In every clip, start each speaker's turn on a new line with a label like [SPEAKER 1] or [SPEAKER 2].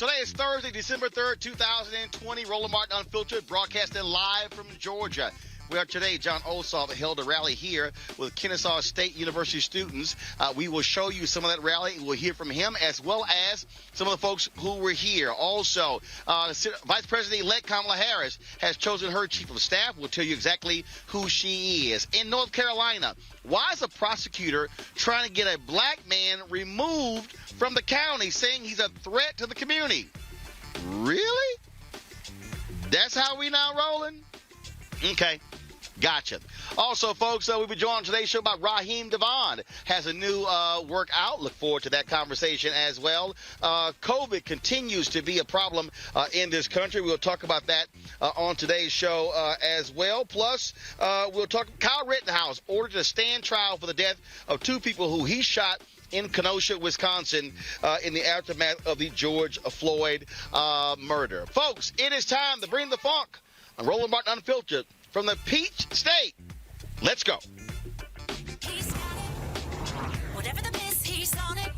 [SPEAKER 1] Today is Thursday, December 3rd, 2020. Roland Martin Unfiltered, broadcasting live from Georgia. Where today, Jon Ossoff held a rally here with Kennesaw State University students. We will show you some of that rally. We'll hear from him as well as some of the folks who were here. Also, Vice President-elect Kamala Harris has chosen her chief of staff. We'll tell you exactly who she is. In North Carolina, why is a prosecutor trying to get a black man removed from the county, saying he's a threat to the community? Really? That's how we now rolling? Okay. Gotcha. Also, folks, we'll be joined on today's show by Raheem Devon. Has a new workout. Look forward to that conversation as well. COVID continues to be a problem in this country. We'll talk about that on today's show as well. Plus, we'll talk Kyle Rittenhouse ordered to stand trial for the death of two people who he shot in Kenosha, Wisconsin, in the aftermath of the George Floyd murder. Folks, it is time to bring the funk on Roland Martin Unfiltered from the Peach State. Let's go.
[SPEAKER 2] He's got it. Whatever the miss, he's on it.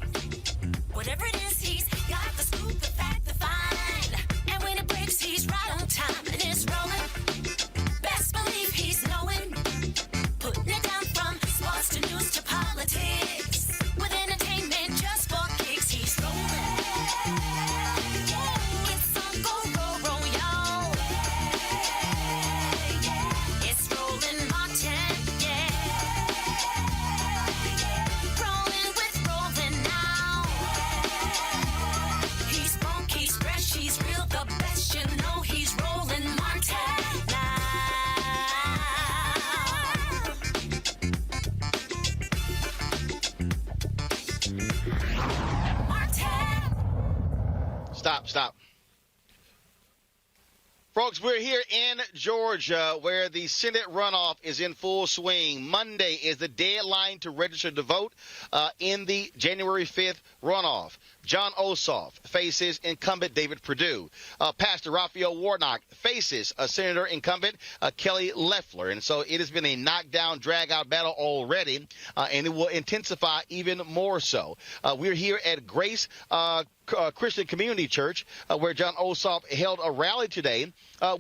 [SPEAKER 2] Whatever it is, he's got the scoop, the fact, the find. And when it breaks, he's right on time and it's rolling. Best believe he's knowing. Putting it down from sports to news to politics. With entertainment just for kicks, he's rolling. It's on go, roll, y'all. It's Roland Martin, yeah. Rolling with Roland now. He's funky, he's fresh, he's real, the best. You know he's Roland Martin now. Martin.
[SPEAKER 1] Stop. Folks, we're here in Georgia where the Senate runoff is in full swing. Monday is the deadline to register to vote in the January 5th runoff. Jon Ossoff faces incumbent David Perdue. Pastor Raphael Warnock faces Senator incumbent Kelly Loeffler. And so it has been a knockdown, drag-out battle already, and it will intensify even more so. We're here at Grace Christian Community Church, where Jon Ossoff held a rally today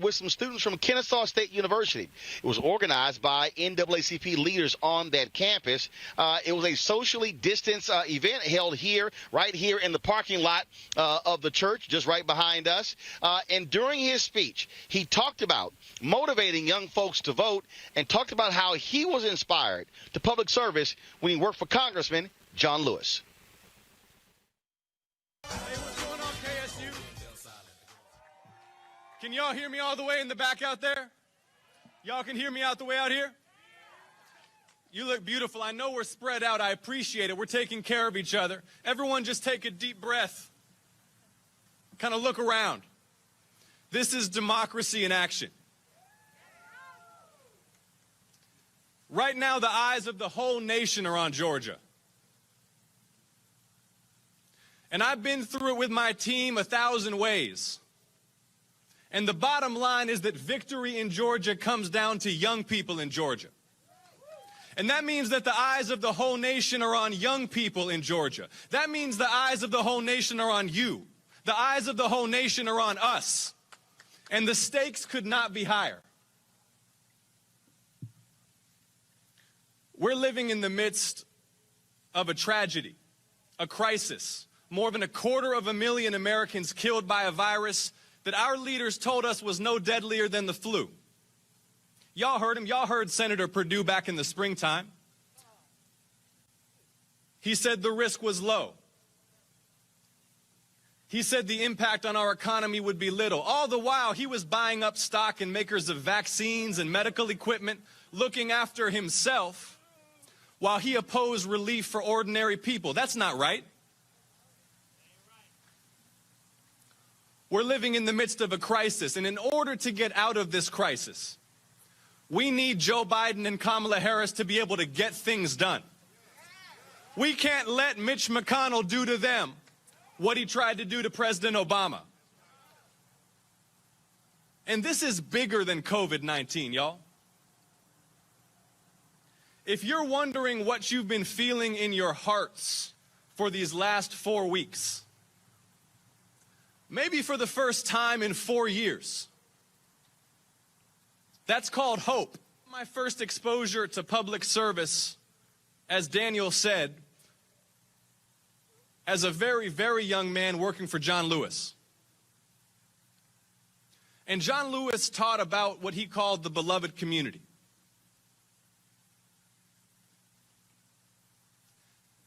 [SPEAKER 1] with some students from Kennesaw State University. It was organized by NAACP leaders on that campus. It was a socially distanced event held here, right here in the parking lot of the church, just right behind us. And during his speech, he talked about motivating young folks to vote and talked about how he was inspired to public service when he worked for Congressman John Lewis.
[SPEAKER 3] Hey, what's going on, KSU? Can y'all hear me all the way in the back out there? Y'all can hear me out the way out here? You look beautiful. I know we're spread out. I appreciate it. We're taking care of each other. Everyone just take a deep breath. Kind of look around. This is democracy in action. Right now, the eyes of the whole nation are on Georgia. And I've been through it with my team 1,000 ways. And the bottom line is that victory in Georgia comes down to young people in Georgia. And that means that the eyes of the whole nation are on young people in Georgia. That means the eyes of the whole nation are on you. The eyes of the whole nation are on us. And the stakes could not be higher. We're living in the midst of a tragedy, a crisis. More than 250,000 Americans killed by a virus that our leaders told us was no deadlier than the flu. Y'all heard him. Y'all heard Senator Perdue back in the springtime. He said the risk was low. He said the impact on our economy would be little. All the while, he was buying up stock in makers of vaccines and medical equipment, looking after himself, while he opposed relief for ordinary people. That's not right. We're living in the midst of a crisis, and in order to get out of this crisis, we need Joe Biden and Kamala Harris to be able to get things done. We can't let Mitch McConnell do to them what he tried to do to President Obama. And this is bigger than COVID-19, y'all. If you're wondering what you've been feeling in your hearts for these last 4 weeks, maybe for the first time in 4 years. That's called hope. My first exposure to public service, as Daniel said, as a very, very young man working for John Lewis. And John Lewis taught about what he called the beloved community.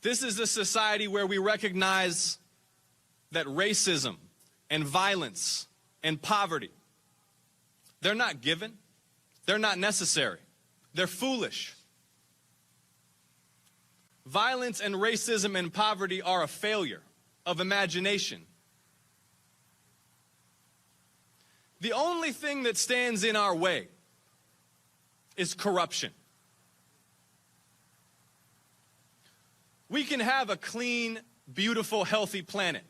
[SPEAKER 3] This is a society where we recognize that racism and violence and poverty, they're not given, they're not necessary, they're foolish. Violence and racism and poverty are a failure of imagination. The only thing that stands in our way is corruption. We can have a clean, beautiful, healthy planet.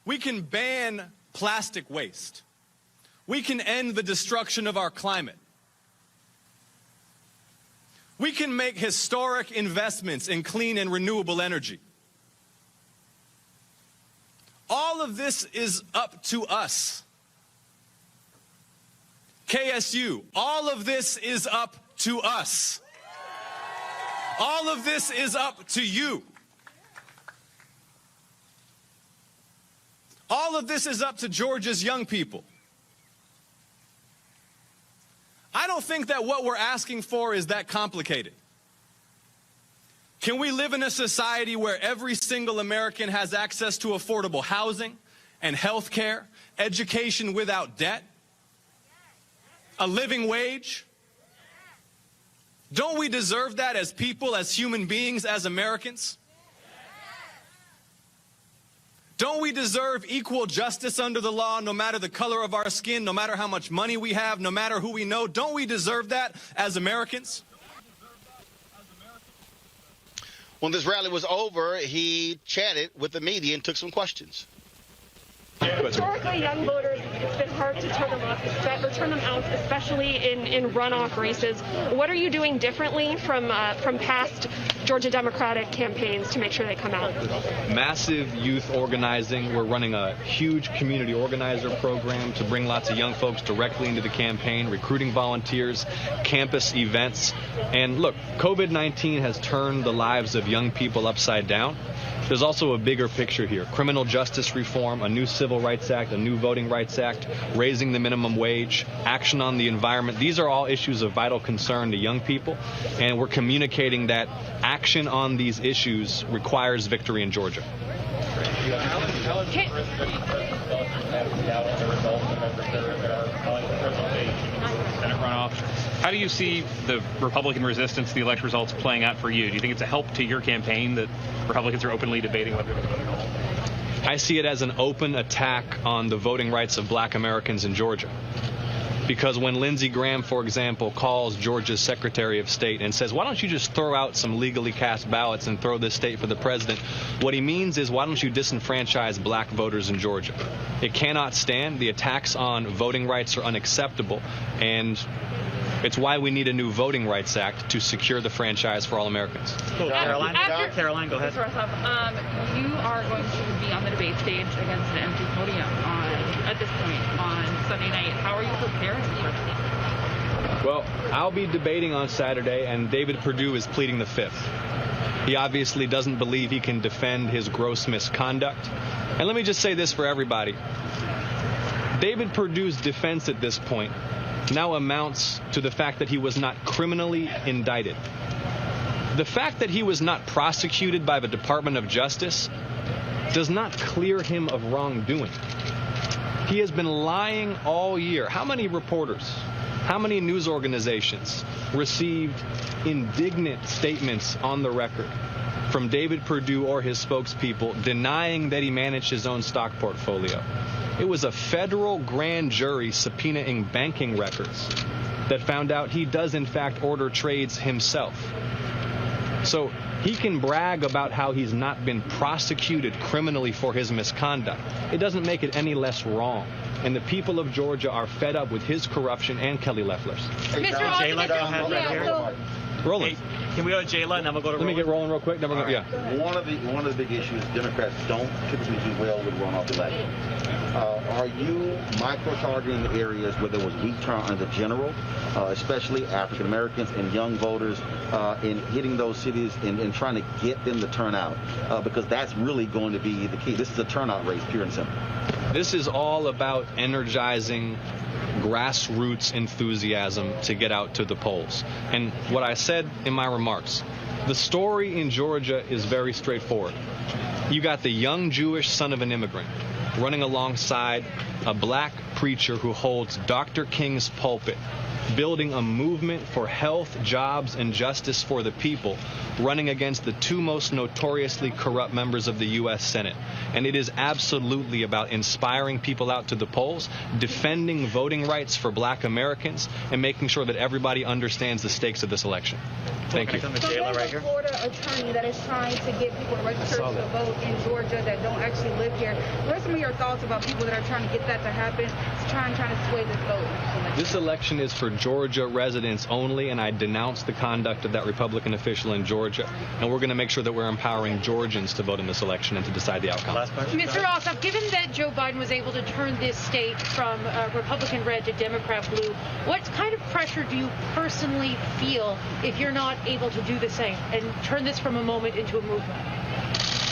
[SPEAKER 3] We can ban plastic waste. We can end the destruction of our climate. We can make historic investments in clean and renewable energy. All of this is up to us. KSU, all of this is up to us. All of this is up to you. All of this is up to Georgia's young people. I don't think that what we're asking for is that complicated. Can we live in a society where every single American has access to affordable housing and health care, education without debt, a living wage? Don't we deserve that as people, as human beings, as Americans? Don't we deserve equal justice under the law, no matter the color of our skin, no matter how much money we have, no matter who we know? Don't we deserve that as Americans?
[SPEAKER 1] When this rally was over, he chatted with the media and took some questions.
[SPEAKER 4] Historically, young voters, it's been hard to turn them out, especially in runoff races. What are you doing differently from past Georgia Democratic campaigns to make sure they come out?
[SPEAKER 5] Massive youth organizing. We're running a huge community organizer program to bring lots of young folks directly into the campaign, recruiting volunteers, campus events. And look, COVID-19 has turned the lives of young people upside down. There's also a bigger picture here. Criminal justice reform, a new Civil Rights Act, a new Voting Rights Act, raising the minimum wage, action on the environment. These are all issues of vital concern to young people, and we're communicating that action on these issues requires victory in Georgia.
[SPEAKER 6] How do you see the Republican resistance to the election results playing out for you? Do you think it's a help to your campaign that Republicans are openly debating whether to vote at all?
[SPEAKER 5] I see it as an open attack on the voting rights of black Americans in Georgia. Because when Lindsey Graham, for example, calls Georgia's Secretary of State and says, why don't you just throw out some legally cast ballots and throw this state for the president, what he means is, why don't you disenfranchise black voters in Georgia? It cannot stand. The attacks on voting rights are unacceptable, and it's why we need a new Voting Rights Act to secure the franchise for all Americans.
[SPEAKER 7] Cool. Caroline, go ahead.
[SPEAKER 4] You are going to be on the debate stage against an empty podium at this point on Sunday night. How are you preparing for it?
[SPEAKER 5] Well, I'll be debating on Saturday, and David Perdue is pleading the fifth. He obviously doesn't believe he can defend his gross misconduct. And let me just say this for everybody. David Perdue's defense at this point now amounts to the fact that he was not criminally indicted. The fact that he was not prosecuted by the Department of Justice does not clear him of wrongdoing. He has been lying all year. How many reporters, how many news organizations received indignant statements on the record from David Perdue or his spokespeople denying that he managed his own stock portfolio? It was a federal grand jury subpoenaing banking records that found out he does in fact order trades himself. So he can brag about how he's not been prosecuted criminally for his misconduct. It doesn't make it any less wrong. And the people of Georgia are fed up with his corruption and Kelly Loeffler's. Rolling.
[SPEAKER 7] Hey, can we go to Jayla and then we'll go to
[SPEAKER 5] Let me get rolling real quick. Then we're gonna, yeah.
[SPEAKER 8] One of the big issues, Democrats don't typically do well with runoff elections. Are you micro-targeting areas where there was weak turnout in the general, especially African Americans and young voters, in hitting those cities and trying to get them to turn out? Because that's really going to be the key. This is a turnout race, pure and simple.
[SPEAKER 5] This is all about energizing grassroots enthusiasm to get out to the polls. And what I said in my remarks, the story in Georgia is very straightforward. You got the young Jewish son of an immigrant running alongside a black preacher who holds Dr. King's pulpit, building a movement for health, jobs, and justice for the people, running against the two most notoriously corrupt members of the U.S. Senate. And it is absolutely about inspiring people out to the polls, defending voting rights for black Americans, and making sure that everybody understands the stakes of this election. Thank you.
[SPEAKER 9] So there's a Florida attorney that is trying to get people to register to vote in Georgia that don't actually live here. What are some of your thoughts about people that are trying to get that to happen, trying to sway this vote?
[SPEAKER 5] This election is for Georgia residents only, and I denounce the conduct of that Republican official in Georgia. And we're going to make sure that we're empowering Georgians to vote in this election and to decide the outcome.
[SPEAKER 10] Mr. Ossoff, given that Joe Biden was able to turn this state from Republican red to Democrat blue, what kind of pressure do you personally feel if you're not able to do the same and turn this from a moment into a movement?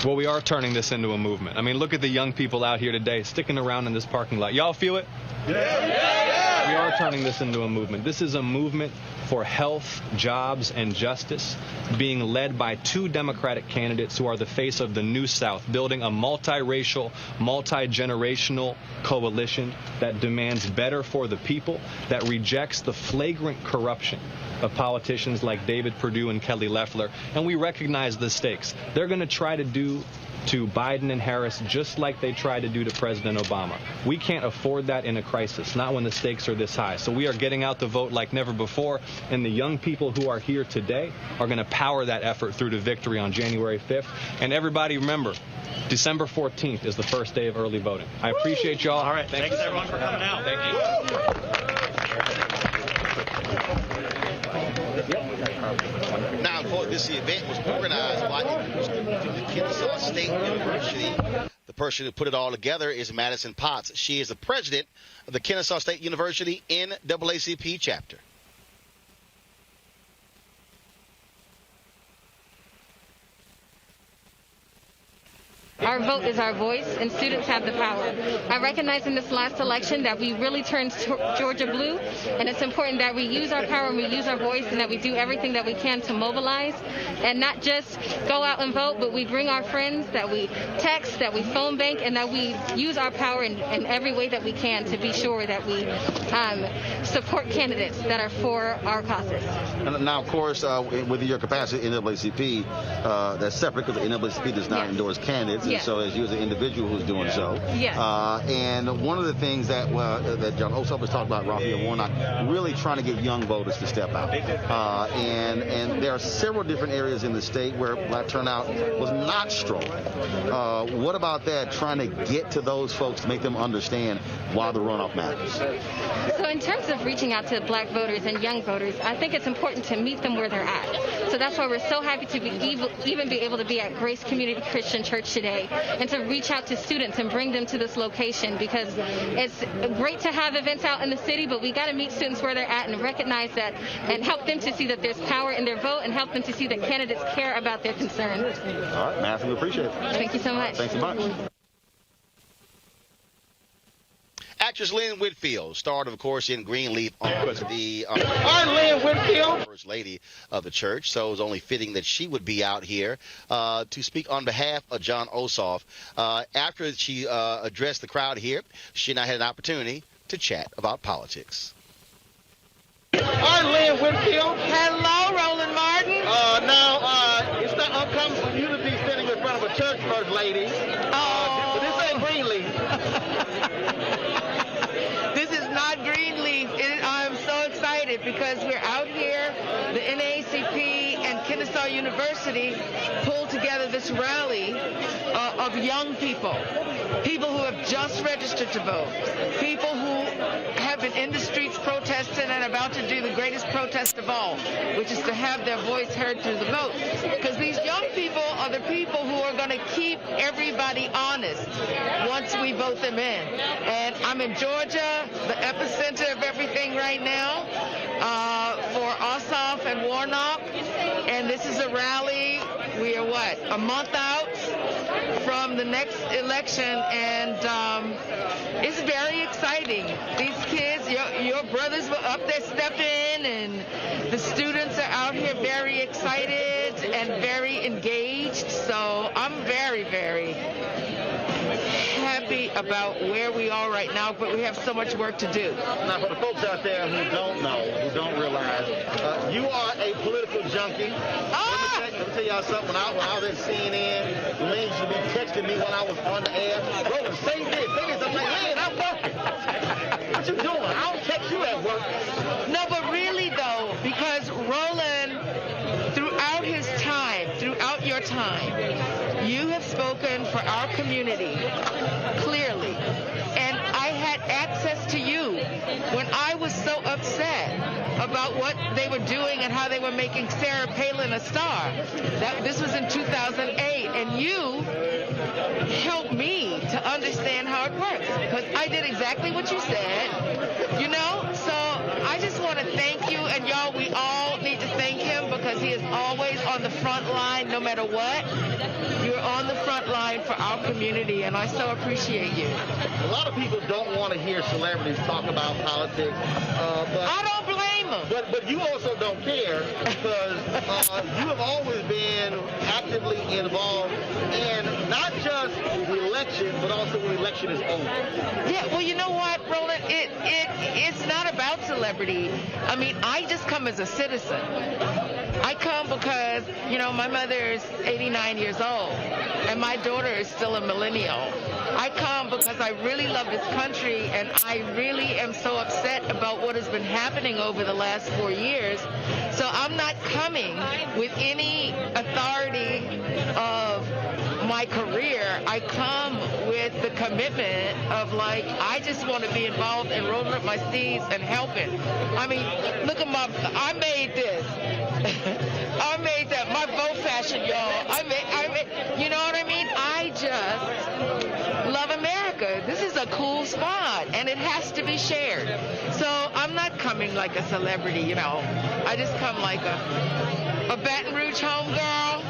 [SPEAKER 5] Well, we are turning this into a movement. I mean, look at the young people out here today sticking around in this parking lot. Y'all feel it? Yeah. We are turning this into a movement. This is a movement for health, jobs, and justice, being led by two Democratic candidates who are the face of the New South, building a multiracial, multi-generational coalition that demands better for the people, that rejects the flagrant corruption of politicians like David Perdue and Kelly Loeffler. And we recognize the stakes. They're going to try to do to Biden and Harris just like they tried to do to President Obama. We can't afford that in a crisis, not when the stakes are this high. So we are getting out the vote like never before, and the young people who are here today are going to power that effort through to victory on January 5th. And everybody remember, December 14th is the first day of early voting. I appreciate y'all.
[SPEAKER 7] All right, thanks everyone for coming out.
[SPEAKER 5] Thank you.
[SPEAKER 1] Now, this event was organized by the Kennesaw State University. The person who put it all together is Madison Potts. She is the president of the Kennesaw State University NAACP chapter.
[SPEAKER 11] Our vote is our voice, and students have the power. I recognize in this last election that we really turned Georgia blue, and it's important that we use our power and we use our voice, and that we do everything that we can to mobilize, and not just go out and vote, but we bring our friends, that we text, that we phone bank, and that we use our power in every way that we can to be sure that we support candidates that are for our causes.
[SPEAKER 8] Now, of course, with your capacity in NAACP, that's separate because the NAACP does not endorse candidates. And so as you as an individual who's doing so. And one of the things that that Jon Ossoff was talking about, Raphael Warnock, really trying to get young voters to step out. And there are several different areas in the state where black turnout was not strong. What about that, trying to get to those folks to make them understand why the runoff matters?
[SPEAKER 11] So in terms of reaching out to black voters and young voters, I think it's important to meet them where they're at. So that's why we're so happy to even be able to be at Grace Community Christian Church today, and to reach out to students and bring them to this location, because it's great to have events out in the city, but we got to meet students where they're at and recognize that and help them to see that there's power in their vote, and help them to see that candidates care about their concerns.
[SPEAKER 8] All right, Matthew, we appreciate it.
[SPEAKER 11] Thank you so much.
[SPEAKER 8] Thanks so much.
[SPEAKER 1] Actress Lynn Whitfield starred, of course, in Greenleaf on the
[SPEAKER 8] Lynn Whitfield,
[SPEAKER 1] First Lady of the church. So it was only fitting that she would be out here to speak on behalf of Jon Ossoff. After she addressed the crowd here, she and I had an opportunity to chat about politics.
[SPEAKER 12] Lynn Whitfield. Hello, Roland Martin. Now, it's not uncommon for you to be sitting in front of a church, First Lady. But this ain't Greenleaf. This is not Greenleaf. I'm so excited because we're out here, the NAACP and Kennesaw University pulled together this rally of young people, people who have just registered to vote, people who have been in the streets protesting and about to do the greatest protest of all, which is to have their voice heard through the vote. Because these young people are the people who are going to keep everybody honest once we vote them in. And I'm in Georgia, the epicenter of everything right now, for Ossoff and Warnock. And this is a rally. We are, a month out from the next election, and it's very exciting. These kids, your brothers were up there stepping, and the students are out here very excited and very engaged. So I'm very, very happy about where we are right now, but we have so much work to do.
[SPEAKER 8] Now, for the folks out there who don't know, who don't realize, you are a political junkie. Let me tell y'all something. When I was at CNN, Lynn used to be texting me when I was on the air. Roland, say this. I'm like, Lynn, I'm working. What you doing? I don't text you at work.
[SPEAKER 12] No, but really, though, because Roland, throughout his time, throughout your time, you have spoken for our community clearly. And I had access to you when I was so upset about what they were doing and how they were making Sarah Palin a star. This was in 2008, and you helped me to understand how it works, because I did exactly what you said, So I just want to thank you, and y'all, we all need to thank him, because he is always on the front line, no matter what. You're on the front line for our community, and I so appreciate you.
[SPEAKER 8] A lot of people don't want to hear celebrities talk about politics. But
[SPEAKER 12] I don't blame them.
[SPEAKER 8] But you also don't care, because you have always been actively involved in not just the election, but also when the election is over.
[SPEAKER 12] Yeah, well, you know what, Roland? It's not about celebrity. I mean, I just come as a citizen. I come because, my mother is 89 years old, and my daughter is still a millennial. I come because I really love this country, and I really am so upset about what has been happening over the last 4 years. So I'm not coming with any authority of my career. I come with the commitment of, I just want to be involved in rolling up my sleeves and helping. I mean, look at I made this. I made that. My vote fashion, y'all. I made, you know what I mean? I just love America. This is a cool spot, and it has to be shared. So I'm not coming like a celebrity, I just come like a Baton Rouge homegirl.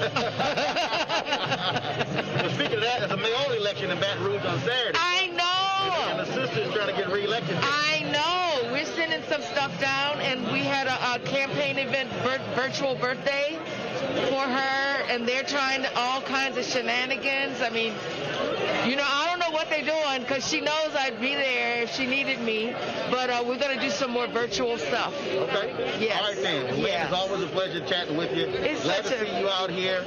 [SPEAKER 8] Well, speaking of that, there's a mayoral election in Baton Rouge on Saturday.
[SPEAKER 12] I know.
[SPEAKER 8] And the sister's trying to get reelected.
[SPEAKER 12] I know. We're sending some stuff down, and we had a campaign event, virtual birthday for her, and they're trying all kinds of shenanigans. I mean, I don't know what they're doing, because she knows I'd be there if she needed me, but we're going to do some more virtual stuff.
[SPEAKER 8] Okay.
[SPEAKER 12] Yes.
[SPEAKER 8] All right, then.
[SPEAKER 12] Yes.
[SPEAKER 8] It's always a pleasure chatting with you.
[SPEAKER 12] It's
[SPEAKER 8] glad to see you out here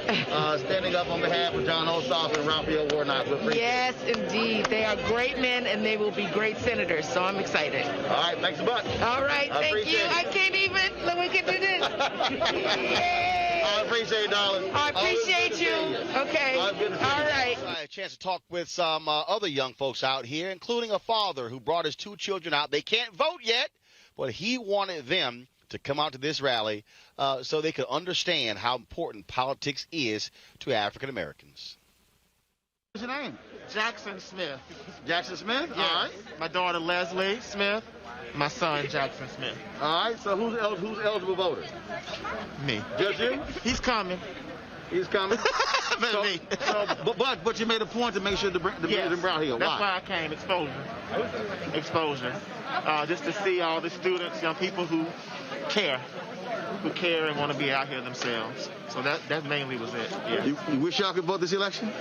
[SPEAKER 8] standing up on behalf of Jon Ossoff and Raphael Warnock.
[SPEAKER 12] Yes, indeed. They are great men, and they will be great senators, so I'm excited.
[SPEAKER 8] All right. Thanks a bunch.
[SPEAKER 12] All right. Thank you. I can't even. Look, we can do this. Yay.
[SPEAKER 8] I appreciate it, darling.
[SPEAKER 12] I appreciate you. Okay. All right.
[SPEAKER 1] I had a chance to talk with some other young folks out here, including a father who brought his 2 children out. They can't vote yet, but he wanted them to come out to this rally so they could understand how important politics is to African Americans.
[SPEAKER 8] What's your name?
[SPEAKER 13] Jackson Smith.
[SPEAKER 8] Jackson Smith?
[SPEAKER 13] Yes.
[SPEAKER 8] All right.
[SPEAKER 13] My daughter Leslie Smith. My son Jackson Smith.
[SPEAKER 8] All right. So who's eligible voter?
[SPEAKER 13] Me.
[SPEAKER 8] Just you?
[SPEAKER 13] He's coming.
[SPEAKER 8] He's coming.
[SPEAKER 13] Me.
[SPEAKER 8] But you made a point to make sure to bring them out here.
[SPEAKER 13] That's why I came. Exposure. Just to see all the students, young people who care and want to be out here themselves. So that mainly was it. Yeah.
[SPEAKER 8] You wish y'all could vote this election?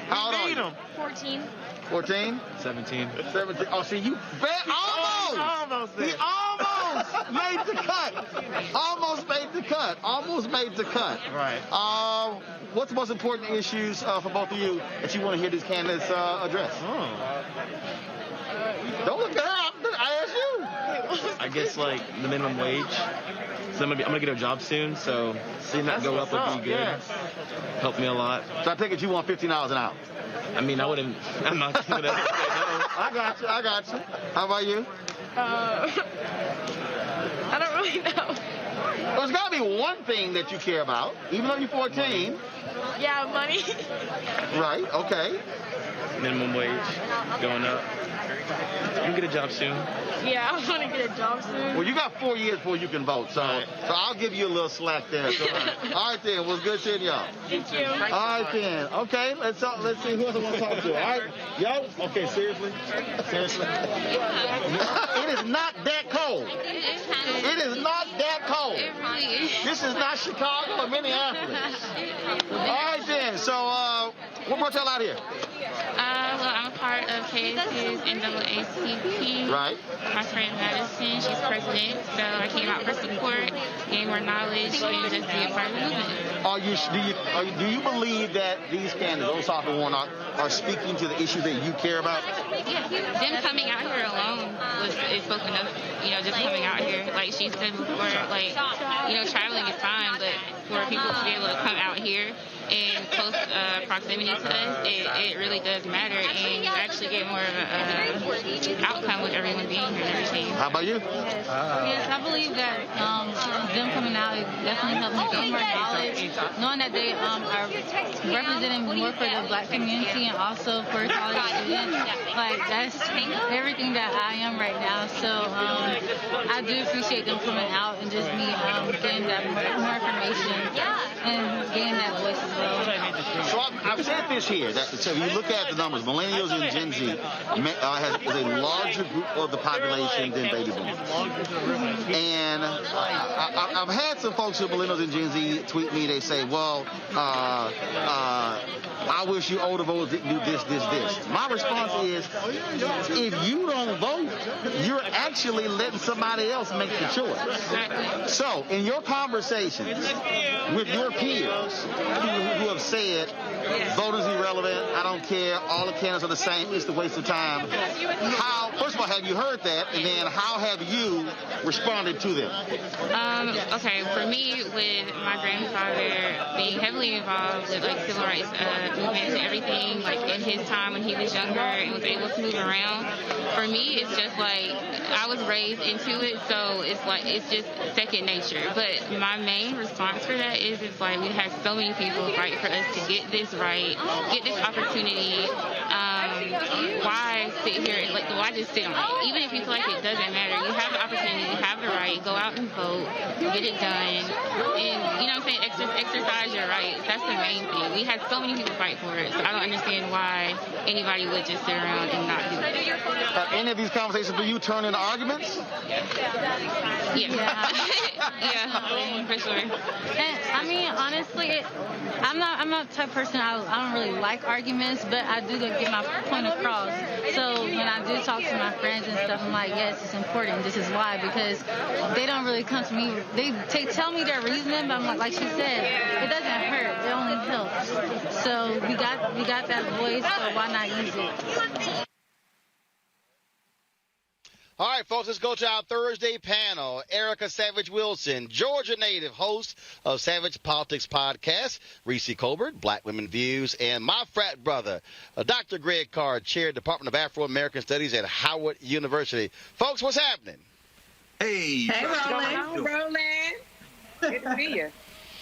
[SPEAKER 8] How old are you?
[SPEAKER 11] 14.
[SPEAKER 8] 14?
[SPEAKER 5] 17.
[SPEAKER 8] 17. Oh, see, you almost made the cut. Almost made the cut.
[SPEAKER 13] Right.
[SPEAKER 8] What's the most important issues for both of you that you want to hear these candidates address? Don't look at her. I asked you.
[SPEAKER 14] I guess, the minimum wage. I'm gonna get a job soon, so seeing that go up would be good.
[SPEAKER 13] Yeah.
[SPEAKER 14] Help me a lot.
[SPEAKER 8] So I take it you want $15 an hour.
[SPEAKER 14] I mean, I'm not gonna say no.
[SPEAKER 8] I got you. How about you?
[SPEAKER 15] I don't really know.
[SPEAKER 8] There's got to be one thing that you care about, even though you're 14.
[SPEAKER 15] Yeah, money.
[SPEAKER 8] Right, okay.
[SPEAKER 14] Minimum wage going up. You can get a job soon.
[SPEAKER 15] Yeah, I want to get a job soon.
[SPEAKER 8] Well, you got 4 years before you can vote, so I'll give you a little slack there. So, all right, then. Well, it's good seeing y'all.
[SPEAKER 15] Thank you.
[SPEAKER 8] All right, then. Okay, let's see who else I want to talk to. All right, yo. Okay, seriously. It is not that cold. It is not that cold.
[SPEAKER 11] It really is.
[SPEAKER 8] This is not Chicago or Minneapolis. All right, then. So, what brought y'all out here?
[SPEAKER 11] Well, I'm a part of KSU's NAACP.
[SPEAKER 8] Right.
[SPEAKER 11] My friend Madison, she's president, so I came out for support, gain more knowledge, and just be a part of the movement.
[SPEAKER 8] Do you believe that these candidates, Ossoff and Warnock, are speaking to the issues that you care about?
[SPEAKER 11] Yeah, them coming out here alone is spoken of, just coming out here. Like she said before, traveling is fine, but for people to be able to come out here in close proximity to us, it really does matter, and you actually get more of an outcome with everyone being here and everything.
[SPEAKER 8] How about you?
[SPEAKER 16] Yes, I believe that them coming out is definitely helping me gain more knowledge, knowing that they are representing more for the black community and also for college students. Like, that's everything that I am right now. So I do appreciate them coming out and just me getting that more information and getting that voice as well.
[SPEAKER 8] So I've said this here, that so if you look at the numbers, millennials and Gen Z is a larger group of the population than baby boomers. And I've had some folks who are millennials and Gen Z tweet me, they say, well, I wish you older voters didn't do this. My response is, if you don't vote, you're actually letting somebody else make the choice. So in your conversations with your peers who have said, voting's irrelevant, I don't care, all the candidates are the same, it's a waste of time, first of all, have you heard that, and then how have you responded to them?
[SPEAKER 11] Okay, for me, with my grandfather being heavily involved with civil rights movements and everything, in his time when he was younger and was able to move around, for me, it's just I was raised into it, so it's just second nature. But my main response for that is we have so many people fight for us to get this right, get this opportunity. Why sit here and why just sit on it? Even if you feel like it doesn't matter, you have the opportunity, you have the right, go out and vote, get it done, and exercise your rights. That's the main thing. We had so many people fight for it, so I don't understand why anybody would just sit around and not do it.
[SPEAKER 8] Any of these conversations, do you turn into arguments?
[SPEAKER 11] Yeah. Yeah, for sure.
[SPEAKER 16] And, I mean, honestly, I'm not the type of person, I don't really like arguments, but I do get my point across. So when I do talk to my friends and stuff, I'm like, yes, it's important. This is why, because they don't really come to me. They tell me their reasoning, but I'm like she said, it doesn't hurt. It only helps. So we got that voice, so why not use it?
[SPEAKER 1] All right, folks, let's go to our Thursday panel. Erica Savage Wilson, Georgia native, host of Savage Politics Podcast, Reese Colbert, Black Women Views, and my frat brother, Dr. Greg Card, Chair, Department of Afro-American Studies at Howard University. Folks, what's happening?
[SPEAKER 17] Hey.
[SPEAKER 18] Hey, Roland. Good to see you.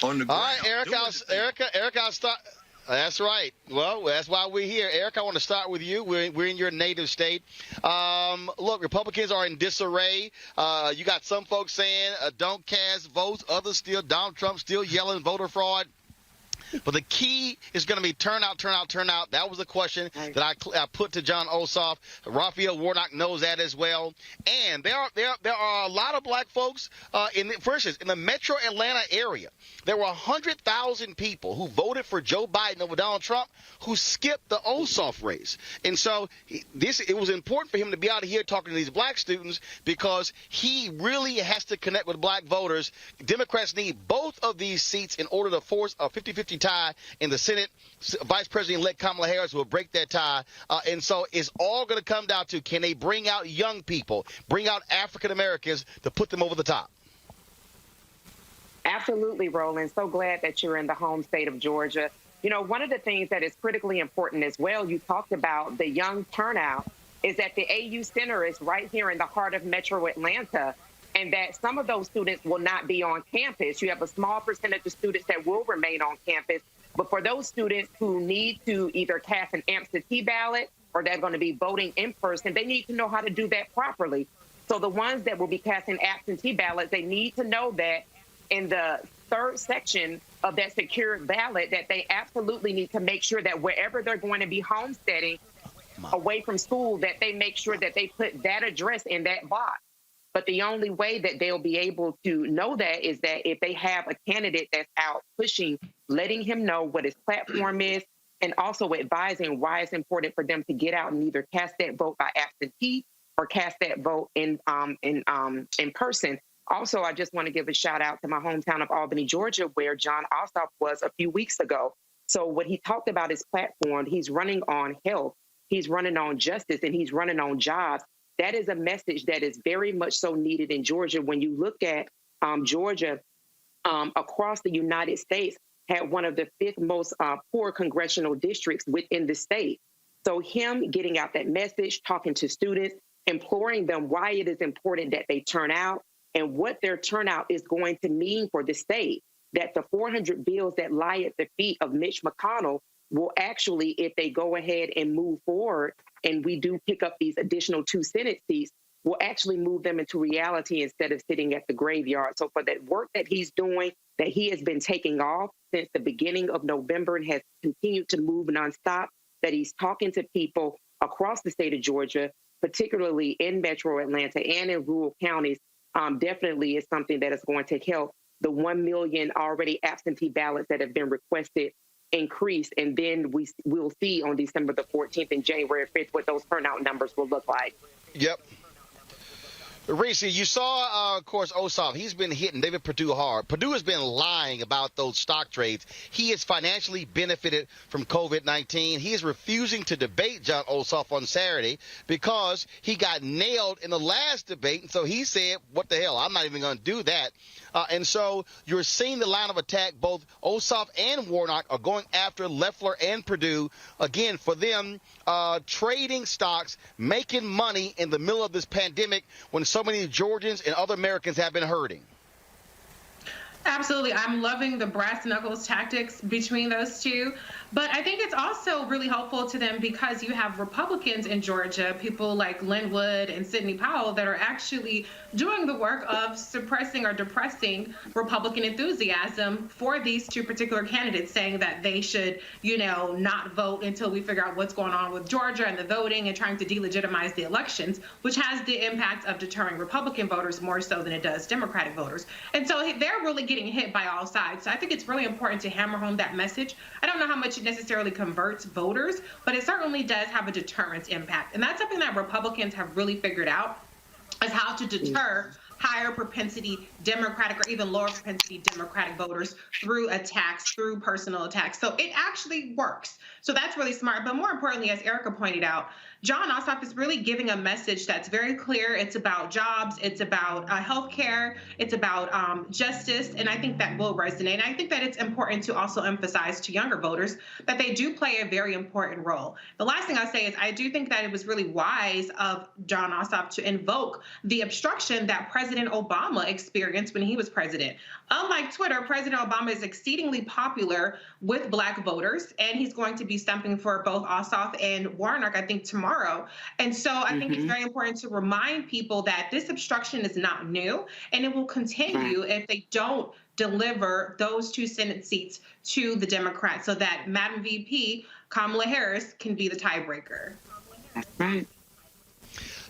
[SPEAKER 17] On the
[SPEAKER 1] All right, Erica, I'll start. That's right. Well, that's why we're here. Eric, I want to start with you. We're in your native state. Look, Republicans are in disarray. You got some folks saying don't cast votes. Others still, Donald Trump still yelling voter fraud. But the key is going to be turnout. That was the question that I put to Jon Ossoff. Raphael Warnock knows that as well. And there are a lot of black folks, for instance, in the metro Atlanta area. There were 100,000 people who voted for Joe Biden over Donald Trump who skipped the Ossoff race. And so it was important for him to be out here talking to these black students because he really has to connect with black voters. Democrats need both of these seats in order to force a 50-50 tie in the Senate. Vice President-elect Kamala Harris will break that tie. And so it's all going to come down to, can they bring out young people, bring out African Americans to put them over the top?
[SPEAKER 18] Absolutely, Roland. So glad that you're in the home state of Georgia. You know, one of the things that is critically important as well, you talked about the young turnout, is that the AU Center is right here in the heart of Metro Atlanta, and that some of those students will not be on campus. You have a small percentage of students that will remain on campus, but for those students who need to either cast an absentee ballot or they're going to be voting in person, they need to know how to do that properly. So the ones that will be casting absentee ballots, they need to know that in the third section of that secured ballot, that they absolutely need to make sure that wherever they're going to be homesteading away from school, that they make sure that they put that address in that box. But the only way that they'll be able to know that is that if they have a candidate that's out pushing, letting him know what his platform is, and also advising why it's important for them to get out and either cast that vote by absentee or cast that vote in person. Also, I just want to give a shout out to my hometown of Albany, Georgia, where Jon Ossoff was a few weeks ago. So what he talked about his platform, he's running on health, he's running on justice, and he's running on jobs. That is a message that is very much so needed in Georgia. When you look at Georgia across the United States, had one of the 5th most poor congressional districts within the state. So him getting out that message, talking to students, imploring them why it is important that they turn out and what their turnout is going to mean for the state, that the 400 bills that lie at the feet of Mitch McConnell will actually, if they go ahead and move forward and we do pick up these additional 2 Senate seats, will actually move them into reality instead of sitting at the graveyard. So for that work that he's doing, that he has been taking off since the beginning of November and has continued to move nonstop, that he's talking to people across the state of Georgia, particularly in Metro Atlanta and in rural counties, definitely is something that is going to help the 1 million already absentee ballots that have been requested increase. And then we'll see on December the 14th and January 5th what those turnout numbers will look like.
[SPEAKER 1] Yep. Reese, you saw, of course, Ossoff. He's been hitting David Perdue hard. Perdue has been lying about those stock trades. He has financially benefited from COVID-19. He is refusing to debate Jon Ossoff on Saturday because he got nailed in the last debate. And so he said, what the hell, I'm not even going to do that. And so you're seeing the line of attack. Both Ossoff and Warnock are going after Loeffler and Perdue. Again, for them, trading stocks, making money in the middle of this pandemic when so many Georgians and other Americans have been hurting.
[SPEAKER 19] Absolutely. I'm loving the brass knuckles tactics between those two. But I think it's also really helpful to them because you have Republicans in Georgia, people like Lynn Wood and Sidney Powell, that are actually doing the work of suppressing or depressing Republican enthusiasm for these 2 particular candidates, saying that they should, not vote until we figure out what's going on with Georgia and the voting and trying to delegitimize the elections, which has the impact of deterring Republican voters more so than it does Democratic voters. And so they're really getting hit by all sides. So I think it's really important to hammer home that message. I don't know how much it necessarily converts voters, but it certainly does have a deterrence impact. And that's something that Republicans have really figured out, is how to deter higher propensity Democratic or even lower propensity Democratic voters through attacks, through personal attacks. So it actually works. So that's really smart. But more importantly, as Erica pointed out, Jon Ossoff is really giving a message that's very clear. It's about jobs. It's about healthcare. It's about justice. And I think that will resonate. And I think that it's important to also emphasize to younger voters that they do play a very important role. The last thing I'll say is I do think that it was really wise of Jon Ossoff to invoke the obstruction that President Obama experienced when he was president. Unlike Twitter, President Obama is exceedingly popular with Black voters, and he's going to be stumping for both Ossoff and Warnock, I think, tomorrow. And so I think it's very important to remind people that this obstruction is not new, and it will continue if they don't deliver those 2 Senate seats to the Democrats so that Madam VP Kamala Harris can be the tiebreaker.
[SPEAKER 18] That's right.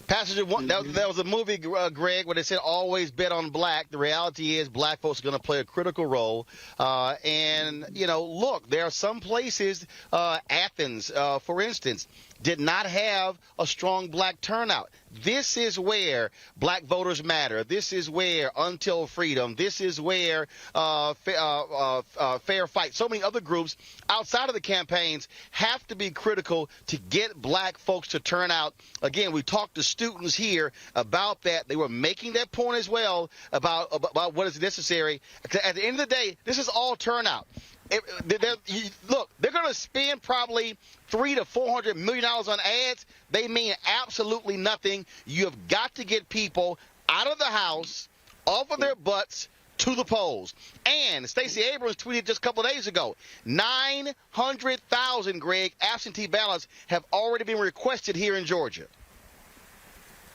[SPEAKER 1] Passenger one, that was a movie, Greg, where they said always bet on black. The reality is black folks are going to play a critical role. And, look, there are some places, Athens, for instance, did not have a strong black turnout. This is where black voters matter. This is where Until Freedom. This is where Fair Fight. So many other groups outside of the campaigns have to be critical to get black folks to turn out. Again, we talked to students here about that. They were making that point as well about what is necessary. At the end of the day, this is all turnout. Look, they're going to spend probably $300 to $400 million on ads. They mean absolutely nothing. You have got to get people out of the house, off of their butts, to the polls. And Stacey Abrams tweeted just a couple of days ago, 900,000, Greg, absentee ballots have already been requested here in Georgia.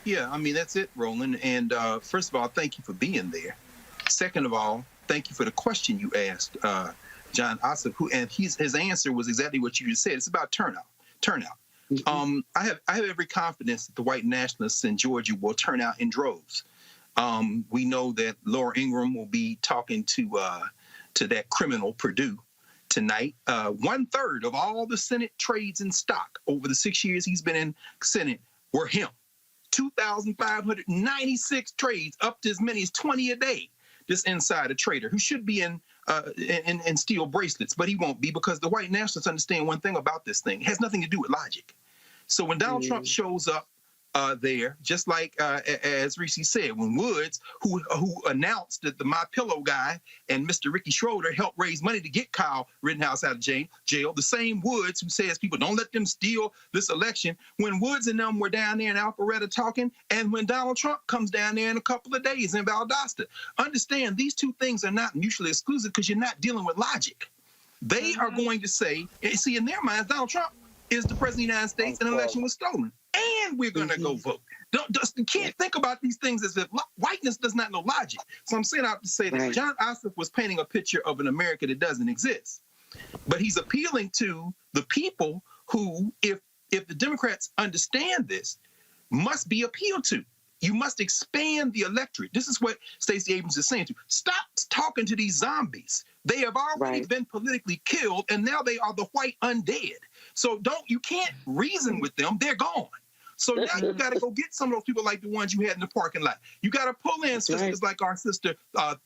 [SPEAKER 20] Yeah, I mean, that's it, Roland. And first of all, thank you for being there. Second of all, thank you for the question you asked, Jon Ossoff, and his answer was exactly what you just said. It's about turnout. Mm-hmm. I have every confidence that the white nationalists in Georgia will turn out in droves. We know that Laura Ingraham will be talking to that criminal Perdue tonight. 1/3 of all the Senate trades in stock over the 6 years he's been in Senate were him. 2,596 trades, up to as many as 20 a day. This insider trader who should be in steel bracelets, but he won't be, because the white nationalists understand one thing about this thing. It has nothing to do with logic. So when Donald Trump shows up there, just like as Reese said, when Woods, who announced that the My Pillow guy and Mr. Ricky Schroeder helped raise money to get Kyle Rittenhouse out of jail, the same Woods who says people don't let them steal this election, when Woods and them were down there in Alpharetta talking, and when Donald Trump comes down there in a couple of days in Valdosta. Understand, these two things are not mutually exclusive, because you're not dealing with logic. They are going to say, see, in their minds, Donald Trump is the president of the United States and the election was stolen, and we're going to go vote. You can't think about these things as if whiteness does not know logic. So I'm saying out to say that Jon Ossoff was painting a picture of an America that doesn't exist. But he's appealing to the people who, if the Democrats understand this, must be appealed to. You must expand the electorate. This is what Stacey Abrams is saying to. Stop talking to these zombies. They have already been politically killed, and now they are the white undead. So you can't reason with them. They're gone. So now you got to go get some of those people like the ones you had in the parking lot. You got to pull in sisters like our sister,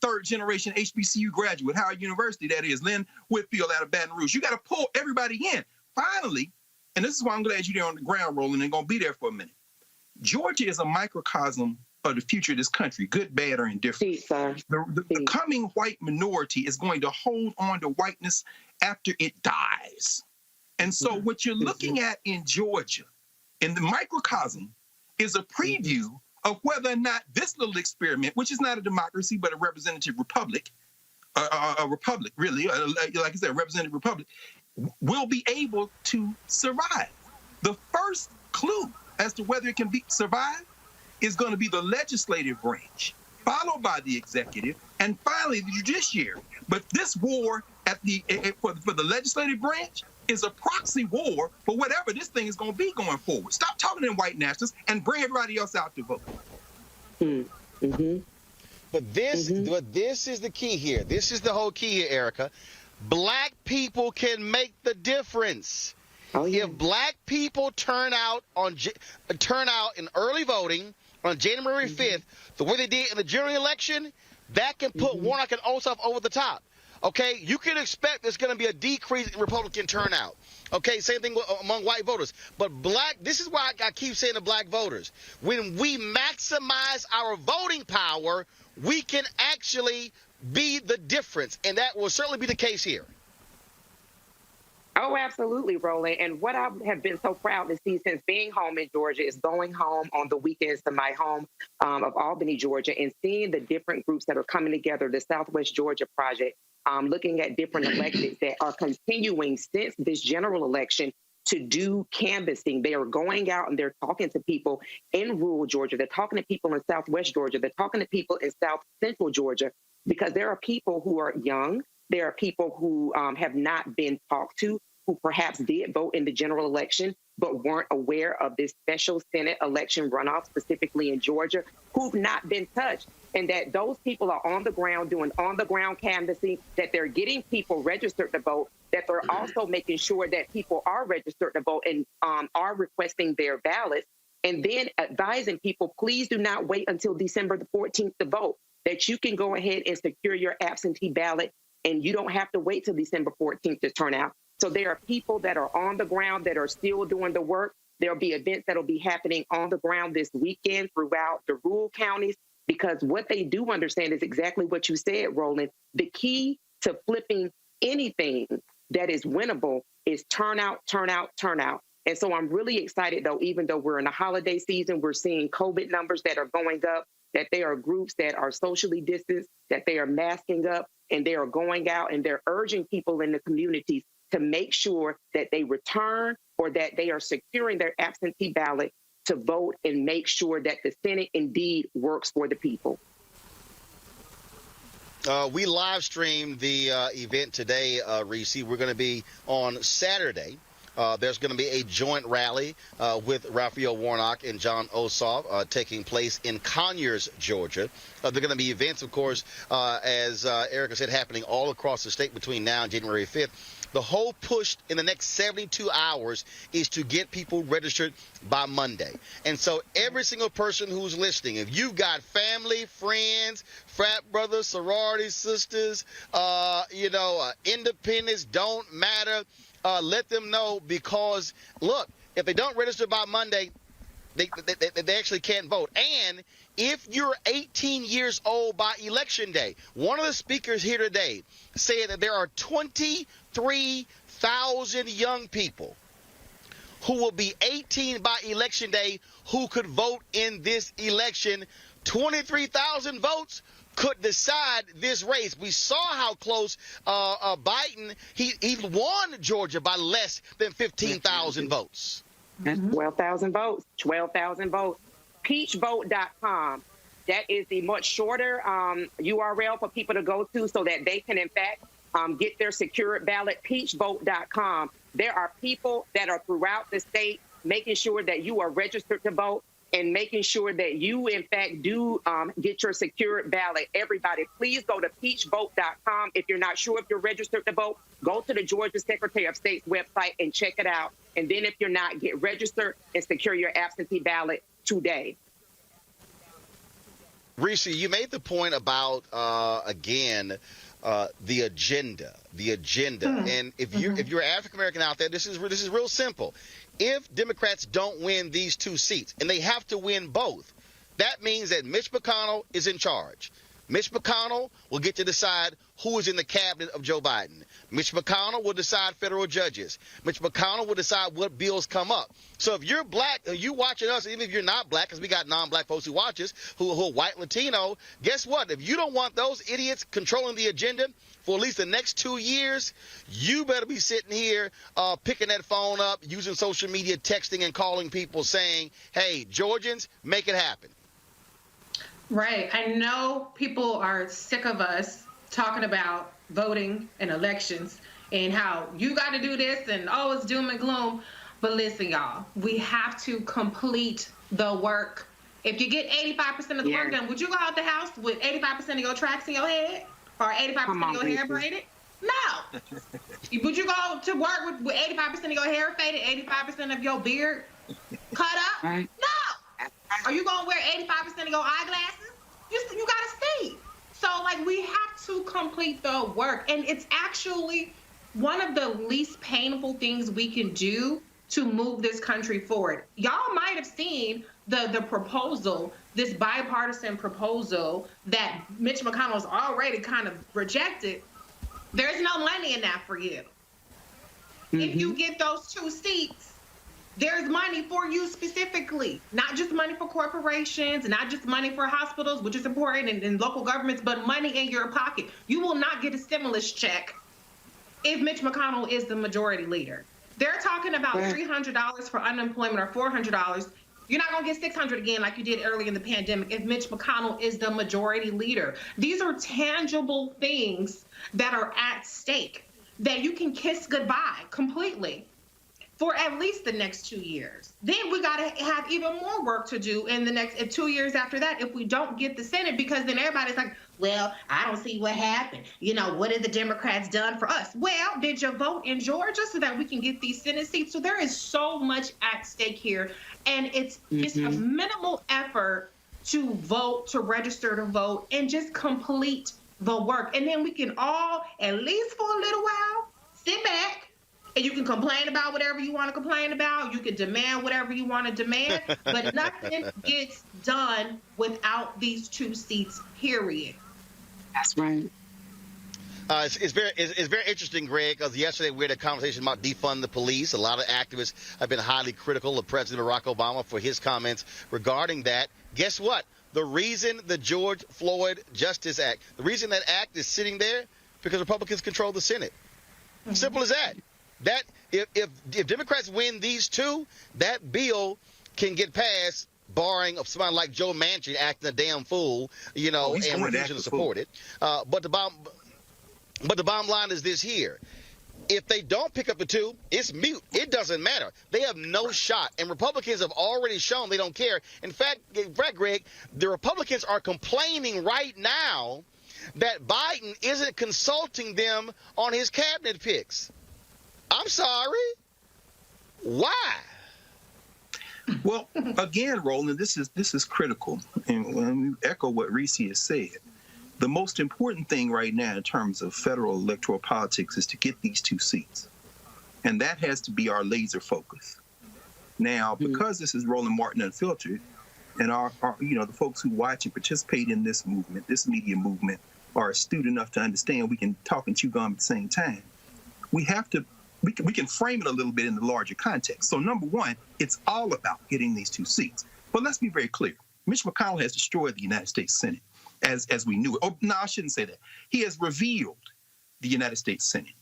[SPEAKER 20] third generation HBCU graduate, Howard University, that is, Lynn Whitfield out of Baton Rouge. You got to pull everybody in. Finally, and this is why I'm glad you're there on the ground, Roland, and going to be there for a minute. Georgia is a microcosm of the future of this country, good, bad, or indifferent. The coming white minority is going to hold on to whiteness after it dies. And so what you're looking at in Georgia, in the microcosm, is a preview of whether or not this little experiment, which is not a democracy but a representative republic, a republic really, like I said, a representative republic, will be able to survive. The first clue as to whether it can survive is going to be the legislative branch, followed by the executive, and finally the judiciary. But this war for the legislative branch is a proxy war for whatever this thing is going to be going forward. Stop talking to white nationalists and bring everybody else out to vote.
[SPEAKER 1] But this is the key here. This is the whole key here, Erica. Black people can make the difference. If black people turn out in early voting on January 5th, the way they did in the general election, that can put Warnock and Ossoff over the top. Okay, you can expect there's going to be a decrease in Republican turnout. Okay, same thing among white voters. But this is why I keep saying to black voters, when we maximize our voting power, we can actually be the difference. And that will certainly be the case here.
[SPEAKER 18] Oh, absolutely, Roland. And what I have been so proud to see since being home in Georgia is going home on the weekends to my home of Albany, Georgia, and seeing the different groups that are coming together, the Southwest Georgia Project, looking at different elections that are continuing since this general election to do canvassing. They are going out and they're talking to people in rural Georgia. They're talking to people in Southwest Georgia. They're talking to people in South Central Georgia, because there are people who are young. There are people who have not been talked to, who perhaps did vote in the general election, but weren't aware of this special Senate election runoff, specifically in Georgia, who've not been touched. And that those people are on the ground doing on-the-ground canvassing, that they're getting people registered to vote, that they're also making sure that people are registered to vote and are requesting their ballots, and then advising people, please do not wait until December the 14th to vote, that you can go ahead and secure your absentee ballot, and you don't have to wait till December 14th to turn out. So there are people that are on the ground that are still doing the work. There'll be events that'll be happening on the ground this weekend throughout the rural counties, because what they do understand is exactly what you said, Roland. The key to flipping anything that is winnable is turnout, turnout, turnout. And so I'm really excited, though, even though we're in a holiday season, we're seeing COVID numbers that are going up, that there are groups that are socially distanced, that they are masking up, and they are going out and they're urging people in the communities to make sure that they return or that they are securing their absentee ballot to vote and make sure that the Senate indeed works for the people.
[SPEAKER 1] We live streamed the event today, Reese. We're going to be on Saturday. There's going to be a joint rally with Raphael Warnock and Jon Ossoff taking place in Conyers, Georgia. There are going to be events, of course, as Erica said, happening all across the state between now and January 5th. The whole push in the next 72 hours is to get people registered by Monday. And so every single person who's listening, if you've got family, friends, frat brothers, sorority sisters, independents, don't matter, let them know, because, look, if they don't register by Monday, they actually can't vote. And if you're 18 years old by Election Day, one of the speakers here today said that there are 23,000 young people who will be 18 by Election Day who could vote in this election. 23,000 votes could decide this race. We saw how close Biden, he won Georgia by less than 15,000 votes.
[SPEAKER 18] 12,000 votes. 12,000 votes. Peachvote.com. That is the much shorter URL for people to go to so that they can, in fact, get their secured ballot. Peachvote.com. There are people that are throughout the state making sure that you are registered to vote and making sure that you, in fact, do get your secured ballot. Everybody, please go to peachvote.com. If you're not sure if you're registered to vote, go to the Georgia Secretary of State's website and check it out. And then if you're not, get registered and secure your absentee ballot today.
[SPEAKER 1] Reese, you made the point about, the agenda. And if you're African-American out there, this is real simple. If Democrats don't win these two seats, and they have to win both, that means that Mitch McConnell is in charge. Mitch McConnell will get to decide who is in the cabinet of Joe Biden. Mitch McConnell will decide federal judges. Mitch McConnell will decide what bills come up. So if you're black, or you watching us, even if you're not black, because we got non-black folks who watch us, who are white, Latino, guess what? If you don't want those idiots controlling the agenda for at least the next 2 years, you better be sitting here picking that phone up, using social media, texting and calling people saying, hey, Georgians, make it happen.
[SPEAKER 19] Right. I know people are sick of us talking about voting and elections and how you got to do this and, oh, it's doom and gloom. But listen, y'all, we have to complete the work. If you get 85% of the work done, would you go out the house with 85% of your tracks in your head or 85% of your hair braided? No. Would you go to work with 85% of your hair faded, 85% of your beard cut up? Right. No. Are you going to wear 85% of your eyeglasses? You got to see. So, we have to complete the work. And it's actually one of the least painful things we can do to move this country forward. Y'all might have seen the proposal, this bipartisan proposal that Mitch McConnell's already kind of rejected. There's no money in that for you. If you get those 2 seats, there's money for you specifically, not just money for corporations, not just money for hospitals, which is important, and local governments, but money in your pocket. You will not get a stimulus check if Mitch McConnell is the majority leader. They're talking about $300 for unemployment or $400. You're not going to get $600 again like you did early in the pandemic if Mitch McConnell is the majority leader. These are tangible things that are at stake that you can kiss goodbye completely for at least the next 2 years. Then we got to have even more work to do in the next 2 years after that if we don't get the Senate, because then everybody's like, well, I don't see what happened. What have the Democrats done for us? Well, did you vote in Georgia so that we can get these Senate seats? So there is so much at stake here, and it's just a minimal effort to vote, to register to vote, and just complete the work. And then we can all, at least for a little while, sit back And you can complain about whatever you want to complain about. You can demand whatever you want to demand. But nothing gets done without these 2 seats, period.
[SPEAKER 18] That's right.
[SPEAKER 1] It's very interesting, Greg, because yesterday we had a conversation about defund the police. A lot of activists have been highly critical of President Barack Obama for his comments regarding that. Guess what? The reason the George Floyd Justice Act, the reason that act is sitting there, because Republicans control the Senate. Simple as that. That if Democrats win these 2, that bill can get passed, barring of somebody like Joe Manchin acting a damn fool, and refusing to support it. But the bottom line is this here. If they don't pick up the 2, it's mute. It doesn't matter. They have no shot. And Republicans have already shown they don't care. In fact, Greg, the Republicans are complaining right now that Biden isn't consulting them on his cabinet picks. I'm sorry. Why?
[SPEAKER 20] Well, again, Roland, this is critical. And let me echo what Reese has said. The most important thing right now in terms of federal electoral politics is to get these 2 seats. And that has to be our laser focus. Now, because this is Roland Martin Unfiltered, and our the folks who watch and participate in this movement, this media movement, are astute enough to understand we can talk and chew gum at the same time. We can frame it a little bit in the larger context. So number one, it's all about getting these 2 seats. But let's be very clear. Mitch McConnell has destroyed the United States Senate as we knew it. Oh, no, I shouldn't say that. He has revealed the United States Senate.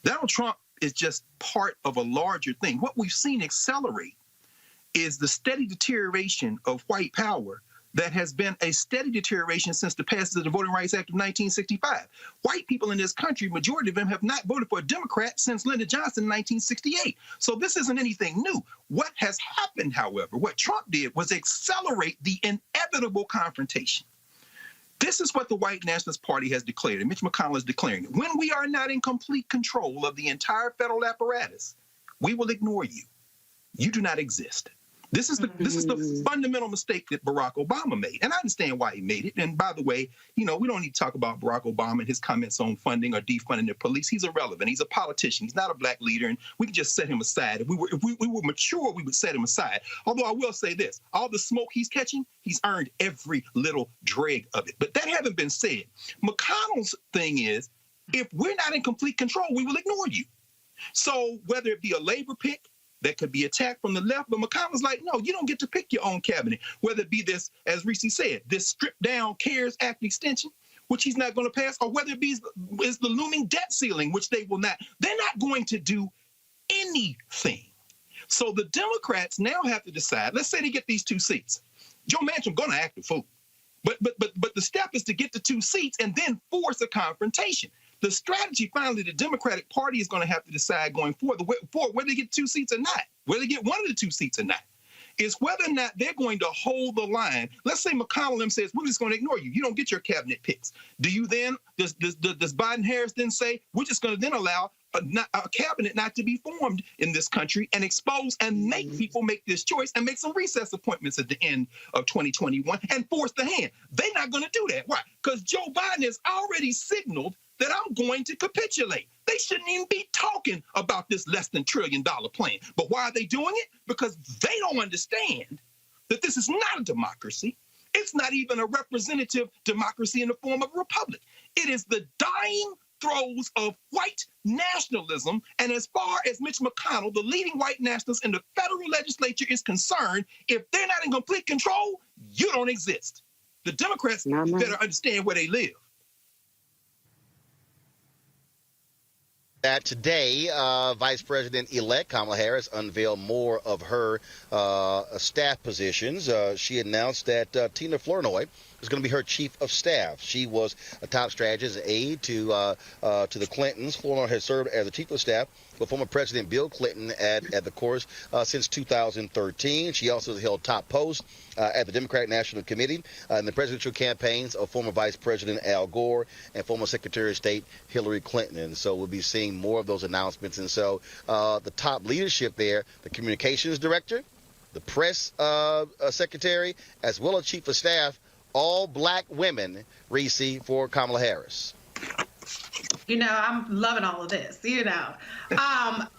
[SPEAKER 20] Donald Trump is just part of a larger thing. What we've seen accelerate is the steady deterioration of white power that has been a steady deterioration since the passage of the Voting Rights Act of 1965. White people in this country, majority of them have not voted for a Democrat since Lyndon Johnson in 1968. So this isn't anything new. What has happened, however, what Trump did was accelerate the inevitable confrontation. This is what the White Nationalist Party has declared, and Mitch McConnell is declaring it. When we are not in complete control of the entire federal apparatus, we will ignore you. You do not exist. This is the fundamental mistake that Barack Obama made. And I understand why he made it. And by the way, we don't need to talk about Barack Obama and his comments on funding or defunding the police. He's irrelevant. He's a politician. He's not a black leader. And we can just set him aside. If we were mature, we would set him aside. Although I will say this, all the smoke he's catching, he's earned every little dreg of it. But that having been said, McConnell's thing is, if we're not in complete control, we will ignore you. So whether it be a labor pick, that could be attacked from the left, but McConnell's like, no, you don't get to pick your own cabinet, whether it be this, as Reese said, this stripped down CARES Act extension, which he's not going to pass, or whether it be is the looming debt ceiling, which they will not. They're not going to do anything. So the Democrats now have to decide, let's say they get these 2 seats. Joe Manchin going to act a fool. But the step is to get the 2 seats and then force a confrontation. The strategy, finally, the Democratic Party is going to have to decide going forward whether they get 2 seats or not, whether they get one of the 2 seats or not, is whether or not they're going to hold the line. Let's say McConnell says, we're just going to ignore you. You don't get your cabinet picks. Do you then, does Biden-Harris then say, we're just going to then allow a cabinet not to be formed in this country and expose and make people make this choice and make some recess appointments at the end of 2021 and force the hand? They're not going to do that. Why? Because Joe Biden has already signaled that I'm going to capitulate. They shouldn't even be talking about this less than $1 trillion plan. But why are they doing it? Because they don't understand that this is not a democracy. It's not even a representative democracy in the form of a republic. It is the dying throes of white nationalism. And as far as Mitch McConnell, the leading white nationalist in the federal legislature, is concerned, if they're not in complete control, you don't exist. The Democrats better understand where they live.
[SPEAKER 1] That today, Vice President-elect Kamala Harris unveiled more of her staff positions. She announced that Tina Flournoy is going to be her chief of staff. She was a top strategist aide to the Clintons. Flournoy has served as the chief of staff with former President Bill Clinton at the course since 2013. She also has held top posts at the Democratic National Committee in the presidential campaigns of former Vice President Al Gore and former Secretary of State Hillary Clinton. And so we'll be seeing more of those announcements. And so the top leadership there, the communications director, the press secretary, as well as chief of staff, all black women, Reese, for Kamala Harris.
[SPEAKER 19] You know, I'm loving all of this, you know.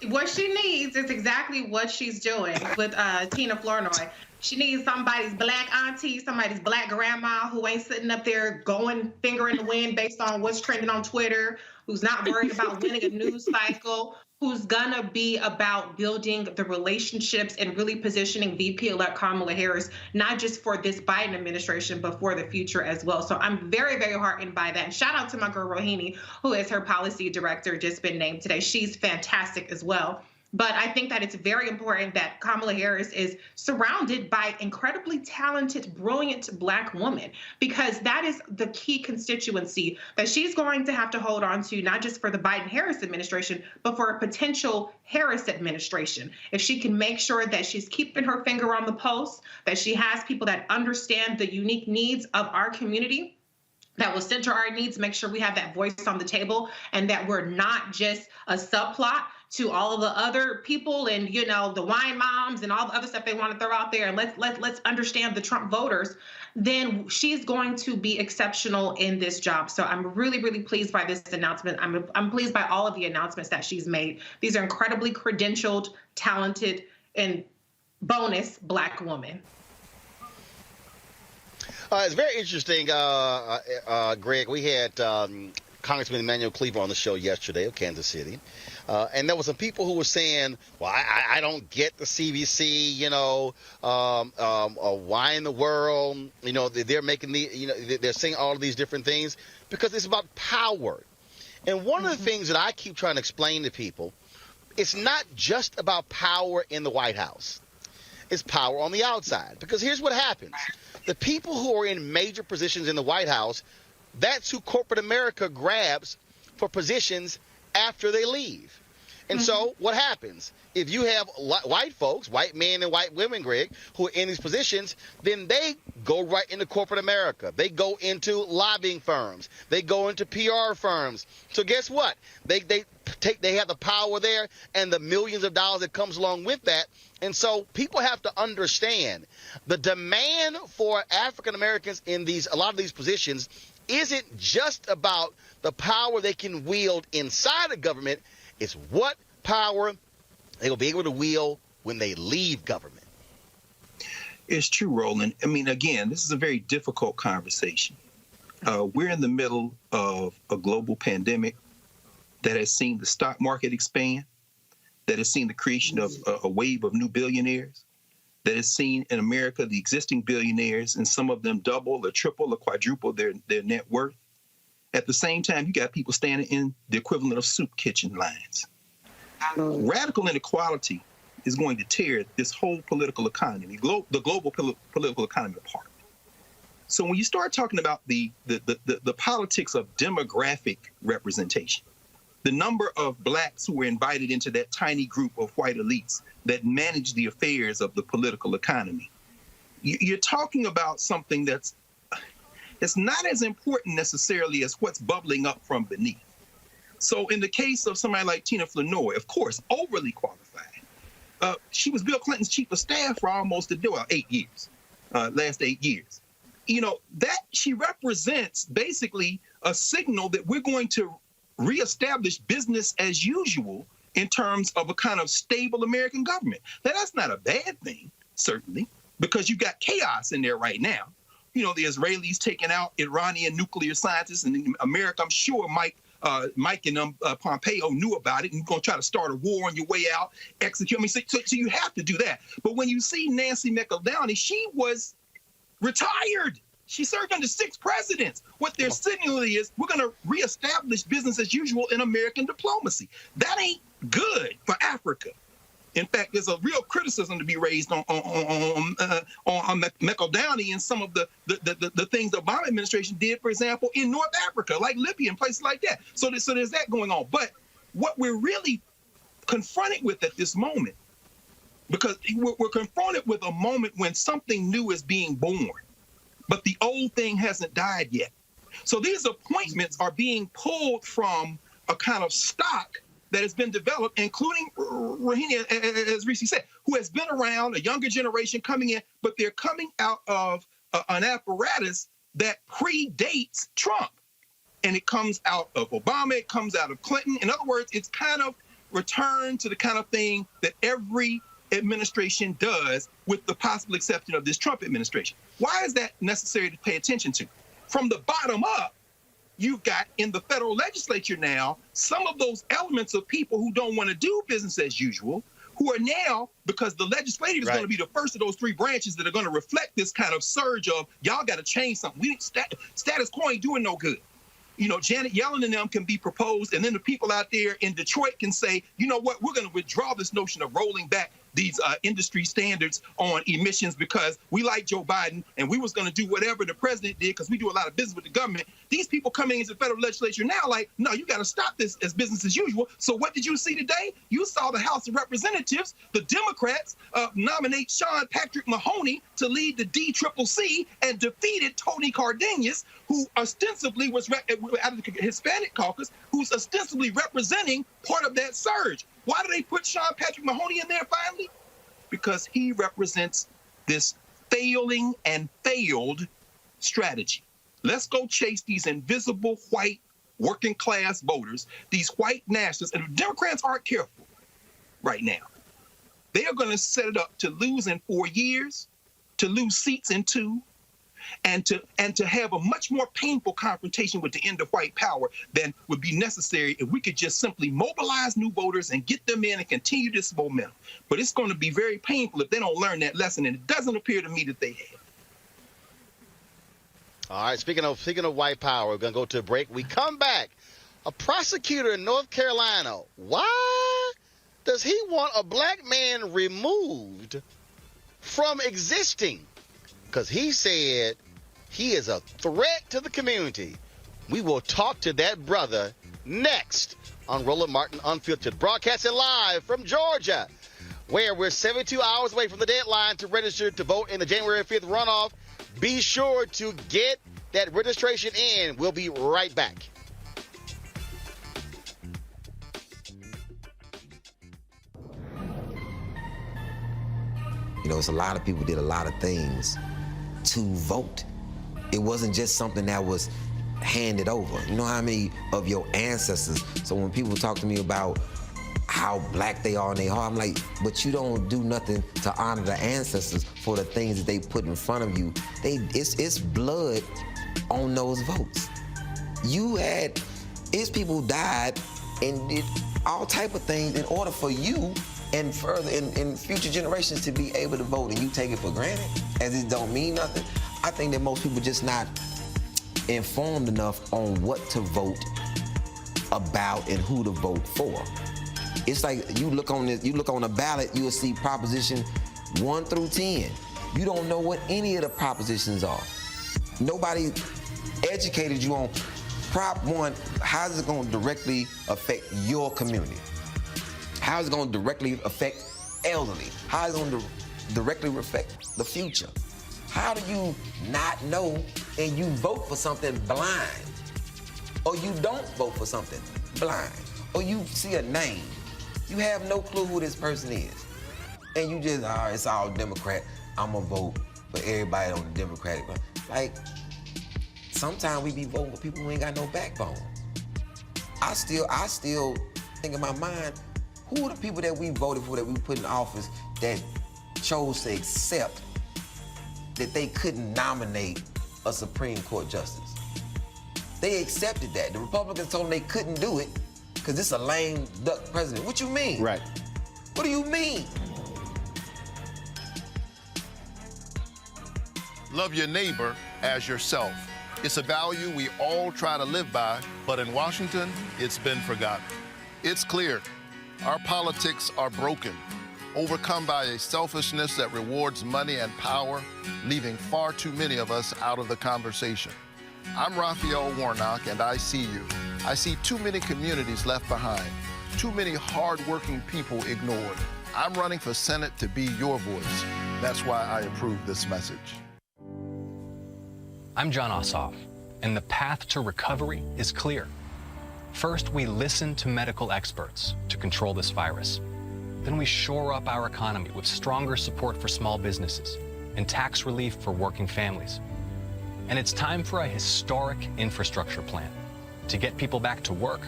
[SPEAKER 19] What she needs is exactly what she's doing with Tina Flournoy. She needs somebody's black auntie, somebody's black grandma who ain't sitting up there going finger in the wind based on what's trending on Twitter, who's not worried about winning a news cycle, who's gonna be about building the relationships and really positioning VP-elect Kamala Harris, not just for this Biden administration, but for the future as well. So I'm very, very heartened by that. And shout out to my girl Rohini, who is her policy director, just been named today. She's fantastic as well. But I think that it's very important that Kamala Harris is surrounded by incredibly talented, brilliant Black women, because that is the key constituency that she's going to have to hold on to, not just for the Biden-Harris administration, but for a potential Harris administration. If she can make sure that she's keeping her finger on the pulse, that she has people that understand the unique needs of our community, that will center our needs, make sure we have that voice on the table, and that we're not just a subplot to all of the other people and, you know, the wine moms and all the other stuff they want to throw out there, and let's understand the Trump voters, then she's going to be exceptional in this job. So I'm really, really pleased by this announcement. I'm pleased by all of the announcements that she's made. These are incredibly credentialed, talented, and bonus Black women.
[SPEAKER 1] It's very interesting, Greg. We had Congressman Emanuel Cleaver on the show yesterday of Kansas City. And there were some people who were saying, well, I don't get the CBC, you know, why in the world, you know, they're making they're saying all of these different things because it's about power. And one of the things that I keep trying to explain to people, it's not just about power in the White House. It's power on the outside. Because here's what happens. The people who are in major positions in the White House, that's who corporate America grabs for positions after they leave. And so what happens? If you have white folks, white men and white women, Greg, who are in these positions, then they go right into corporate America. They go into lobbying firms. They go into PR firms. So guess what? They have the power there and the millions of dollars that comes along with that. And so people have to understand the demand for African Americans in a lot of these positions isn't just about the power they can wield inside the government. It's what power they will be able to wield when they leave government.
[SPEAKER 20] It's true, Roland. I mean, again, this is a very difficult conversation. We're in the middle of a global pandemic that has seen the stock market expand, that has seen the creation of a wave of new billionaires, that has seen in America the existing billionaires and some of them double or triple or quadruple their net worth. At the same time, you got people standing in the equivalent of soup kitchen lines. Radical inequality is going to tear this whole political economy, the global political economy apart. So when you start talking about the politics of demographic representation, the number of Blacks who were invited into that tiny group of white elites that manage the affairs of the political economy, you're talking about something that's not as important necessarily as what's bubbling up from beneath. So in the case of somebody like Tina Flournoy, of course, overly qualified. She was Bill Clinton's chief of staff for almost 8 years, last 8 years. You know, that she represents basically a signal that we're going to reestablish business as usual in terms of a kind of stable American government. Now, that's not a bad thing, certainly, because you got chaos in there right now. You know, the Israelis taking out Iranian nuclear scientists, and in America, I'm sure Mike and Pompeo knew about it, and you're going to try to start a war on your way out, execute. I mean, so you have to do that. But when you see Nancy McEldowney, she was retired. She served under 6 presidents. What they're signaling is we're going to reestablish business as usual in American diplomacy. That ain't good for Africa. In fact, there's a real criticism to be raised on McEldowney and some of the things the Obama administration did, for example, in North Africa, like Libya and places like that. So there's that going on. But what we're really confronted with at this moment, because we're confronted with a moment when something new is being born, but the old thing hasn't died yet. So these appointments are being pulled from a kind of stock that has been developed, including Rohini, as Reese said, who has been around, a younger generation coming in, but they're coming out of an apparatus that predates Trump. and it comes out of Obama, it comes out of Clinton. In other words, it's kind of returned to the kind of thing that every administration does, with the possible exception of this Trump administration. Why is that necessary to pay attention to? From the bottom up, you've got in the federal legislature now some of those elements of people who don't want to do business as usual, who are now, because the legislative is going to be the first of those three branches that are going to reflect this kind of surge of, y'all got to change something. Status quo ain't doing no good. You know, Janet Yellen and them can be proposed, and then the people out there in Detroit can say, you know what, we're going to withdraw this notion of rolling back these industry standards on emissions because we like Joe Biden and we was going to do whatever the president did because we do a lot of business with the government. These people coming into the federal legislature now like, no, you got to stop this as business as usual. So what did you see today? You saw the House of Representatives, the Democrats nominate Sean Patrick Mahoney to lead the DCCC and defeated Tony Cardenas, who ostensibly was out of the Hispanic caucus, who's ostensibly representing part of that surge. Why do they put Sean Patrick Mahoney in there finally? Because he represents this failing and failed strategy. Let's go chase these invisible white working class voters, these white nationalists, and if Democrats aren't careful right now, they are going to set it up to lose in 4 years, to lose seats in 2, and to have a much more painful confrontation with the end of white power than would be necessary if we could just simply mobilize new voters and get them in and continue this momentum. But it's going to be very painful if they don't learn that lesson, and it doesn't appear to me that they have.
[SPEAKER 1] All right, speaking of white power, we're going to go to a break. We come back. A prosecutor in North Carolina, why does he want a black man removed from existing? Because he said he is a threat to the community. We will talk to that brother next on Roland Martin Unfiltered, broadcasting live from Georgia, where we're 72 hours away from the deadline to register to vote in the January 5th runoff. Be sure to get that registration in. We'll be right back.
[SPEAKER 21] You know, it's a lot of people did a lot of things to vote. It wasn't just something that was handed over. You know how many of your ancestors, so when people talk to me about how black they are in their heart, I'm like, but you don't do nothing to honor the ancestors for the things that they put in front of you. It's blood on those votes. It's people died and did all type of things in order for you and further in future generations to be able to vote, and you take it for granted as it don't mean nothing. I think that most people just not informed enough on what to vote about and who to vote for. It's like you look on a ballot, you'll see proposition 1 through 10. You don't know what any of the propositions are. Nobody educated you on Prop 1, how is it going to directly affect your community? How is it going to directly affect elderly? How is it going to directly affect the future? How do you not know and you vote for something blind? Or you don't vote for something blind? Or you see a name, you have no clue who this person is. And you just, it's all Democrat. I'm going to vote for everybody on the Democratic. Like, sometimes we be voting for people who ain't got no backbone. I still think in my mind, who are the people that we voted for, that we put in office, that chose to accept that they couldn't nominate a Supreme Court justice? They accepted that. The Republicans told them they couldn't do it because it's a lame duck president. What you mean?
[SPEAKER 1] Right.
[SPEAKER 21] What do you mean?
[SPEAKER 22] Love your neighbor as yourself. It's a value we all try to live by, but in Washington, it's been forgotten. It's clear. Our politics are broken, overcome by a selfishness that rewards money and power, leaving far too many of us out of the conversation. I'm Raphael Warnock, and I see you. I see too many communities left behind, too many hard-working people ignored. I'm running for Senate to be your voice. That's why I approve this message.
[SPEAKER 23] I'm Jon Ossoff, and the path to recovery is clear. First, we listen to medical experts to control this virus. Then we shore up our economy with stronger support for small businesses and tax relief for working families. And it's time for a historic infrastructure plan. to get people back to work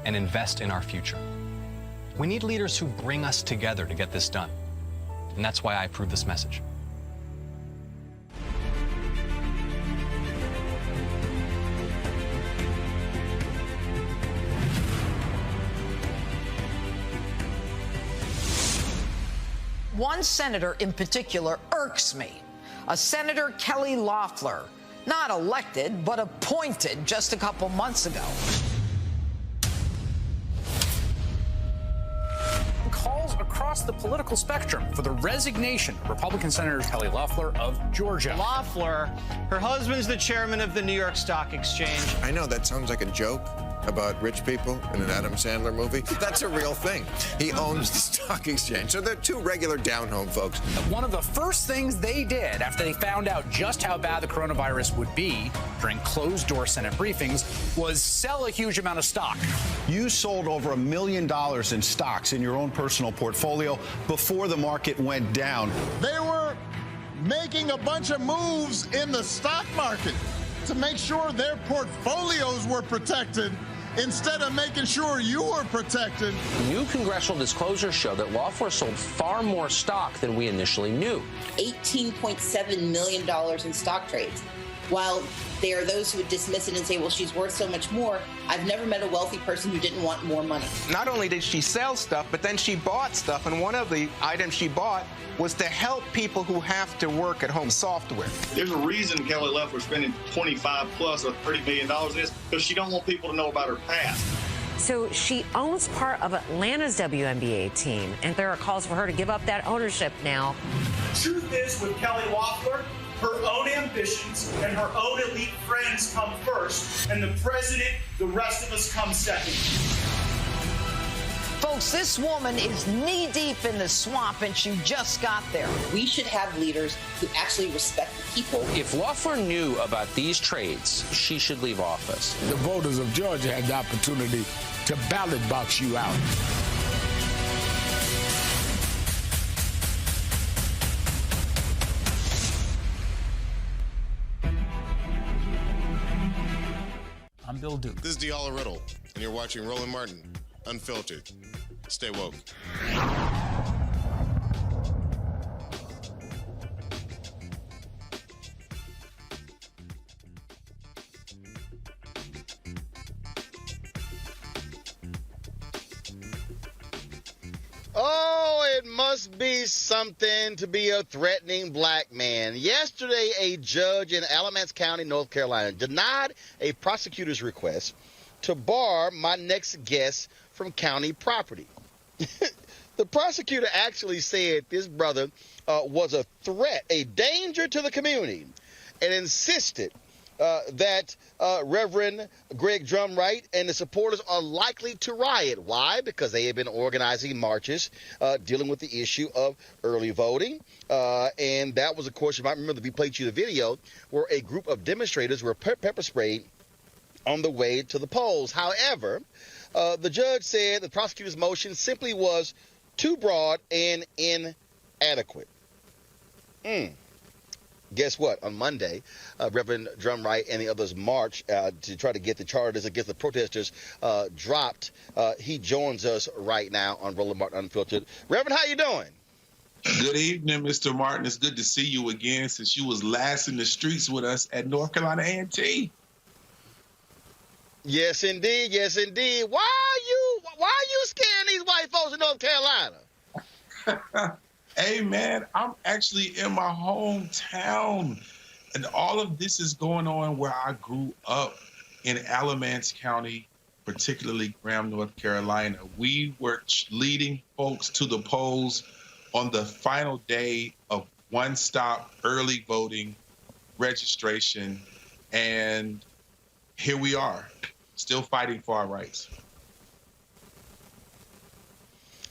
[SPEAKER 23] and invest in our future. We need leaders who bring us together to get this done. And that's why I approve this message.
[SPEAKER 2] One senator in particular irks me. A Senator Kelly Loeffler, not elected, but appointed just a couple months ago.
[SPEAKER 3] Calls across the political spectrum for the resignation of Republican Senator Kelly Loeffler of Georgia.
[SPEAKER 7] Loeffler, her husband's the chairman of the New York Stock Exchange.
[SPEAKER 6] I know that sounds like a joke about rich people in an Adam Sandler movie. That's a real thing. He owns the stock exchange. So they're two regular down-home folks.
[SPEAKER 3] One of the first things they did after they found out just how bad the coronavirus would be during closed-door Senate briefings was sell a huge amount of stock.
[SPEAKER 24] You sold over $1 million in stocks in your own personal portfolio before the market went down.
[SPEAKER 25] They were making a bunch of moves in the stock market to make sure their portfolios were protected instead of making sure you were protected.
[SPEAKER 26] New congressional disclosures show that Loeffler sold far more stock than we initially knew.
[SPEAKER 27] $18.7 million in stock trades. While there are those who would dismiss it and say, well, she's worth so much more, I've never met a wealthy person who didn't want more money.
[SPEAKER 28] Not only did she sell stuff, but then she bought stuff, and one of the items she bought was to help people who have to work at home, software.
[SPEAKER 29] There's a reason Kelly Loeffler's spending $25 plus or $30 million in this, because she don't want people to know about her past.
[SPEAKER 30] So she owns part of Atlanta's WNBA team, and there are calls for her to give up that ownership now.
[SPEAKER 31] Truth is, with Kelly Loeffler, her own ambitions and her own elite friends come first, and the president, the rest of us, come second.
[SPEAKER 2] Folks, this woman is knee-deep in the swamp, and she just got there.
[SPEAKER 27] We should have leaders who actually respect the people.
[SPEAKER 26] If Loeffler knew about these trades, she should leave office.
[SPEAKER 32] The voters of Georgia had the opportunity to ballot box you out.
[SPEAKER 3] I'm Bill Duke.
[SPEAKER 33] This is Diala Riddle, and you're watching Roland Martin, Unfiltered. Stay woke.
[SPEAKER 1] Oh, it must be something to be a threatening black man. Yesterday, a judge in Alamance County, North Carolina, denied a prosecutor's request to bar my next guest from county property. The prosecutor actually said this brother was a threat, a danger to the community, and insisted that Reverend Greg Drumright and the supporters are likely to riot. Why? Because they have been organizing marches dealing with the issue of early voting. And that was, of course, you might remember, we played you the video where a group of demonstrators were pepper sprayed on the way to the polls. However, the judge said the prosecutor's motion simply was too broad and inadequate. Guess what? On Monday, Reverend Drumright and the others marched to try to get the charges against the protesters dropped. He joins us right now on Roland Martin Unfiltered. Reverend, how you doing?
[SPEAKER 34] Good evening, Mr. Martin. It's good to see you again since you was last in the streets with us at North Carolina A&T.
[SPEAKER 1] Yes, indeed. Yes, indeed. Why are you scaring these white folks in North Carolina?
[SPEAKER 34] Hey, man, I'm actually in my hometown, and all of this is going on where I grew up in Alamance County, particularly Graham, North Carolina. We were leading folks to the polls on the final day of one-stop early voting registration, and here we are, still fighting for our rights.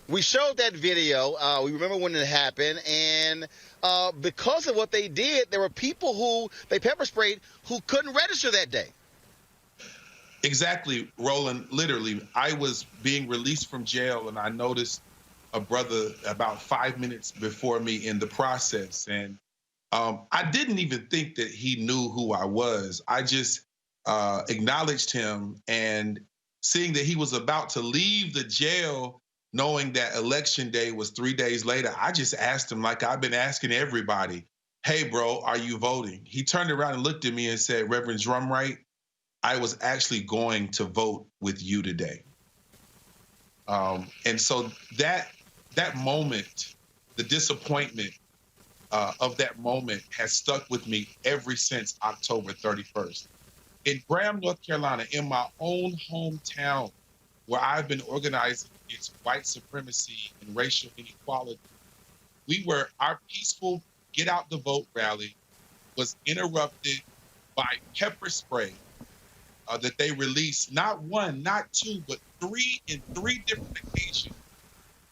[SPEAKER 1] We showed that video. We remember when it happened, and because of what they did, there were people who they pepper sprayed who couldn't register that day.
[SPEAKER 34] Exactly, Roland. Literally, I was being released from jail, and I noticed a brother about 5 minutes before me in the process, and I didn't even think that he knew who I was. I just acknowledged him, and seeing that he was about to leave the jail, knowing that election day was 3 days later, I just asked him, like I've been asking everybody, hey, bro, are you voting? He turned around and looked at me and said, Reverend Drumright, I was actually going to vote with you today. And so that moment, the disappointment of that moment has stuck with me ever since October 31st. In Graham, North Carolina, in my own hometown, where I've been organizing against white supremacy and racial inequality, our peaceful Get Out the Vote rally was interrupted by pepper spray that they released, not one, not two, but three different occasions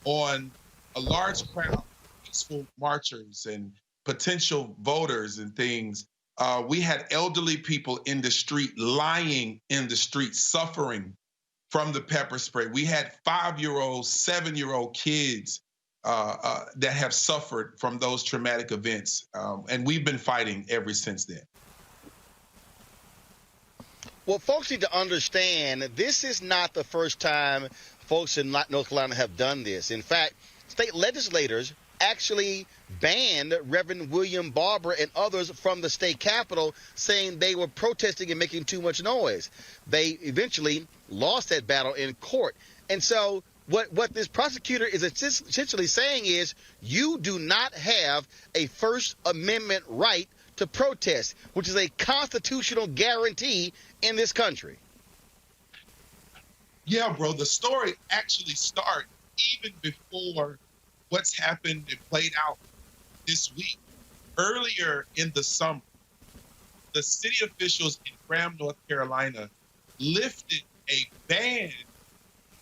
[SPEAKER 34] on a large crowd of peaceful marchers and potential voters and things. We had elderly people in the street, lying in the street, suffering from the pepper spray. We had 5-year-old, 7-year-old kids that have suffered from those traumatic events. And we've been fighting ever since then.
[SPEAKER 1] Well, folks need to understand this is not the first time folks in North Carolina have done this. In fact, state legislators actually banned Reverend William Barber and others from the state capitol, saying they were protesting and making too much noise. They eventually lost that battle in court. And so what this prosecutor is essentially saying is you do not have a First Amendment right to protest, which is a constitutional guarantee in this country.
[SPEAKER 34] Yeah, bro, the story actually started even before what's happened and played out this week. Earlier in the summer, the city officials in Graham, North Carolina, lifted a ban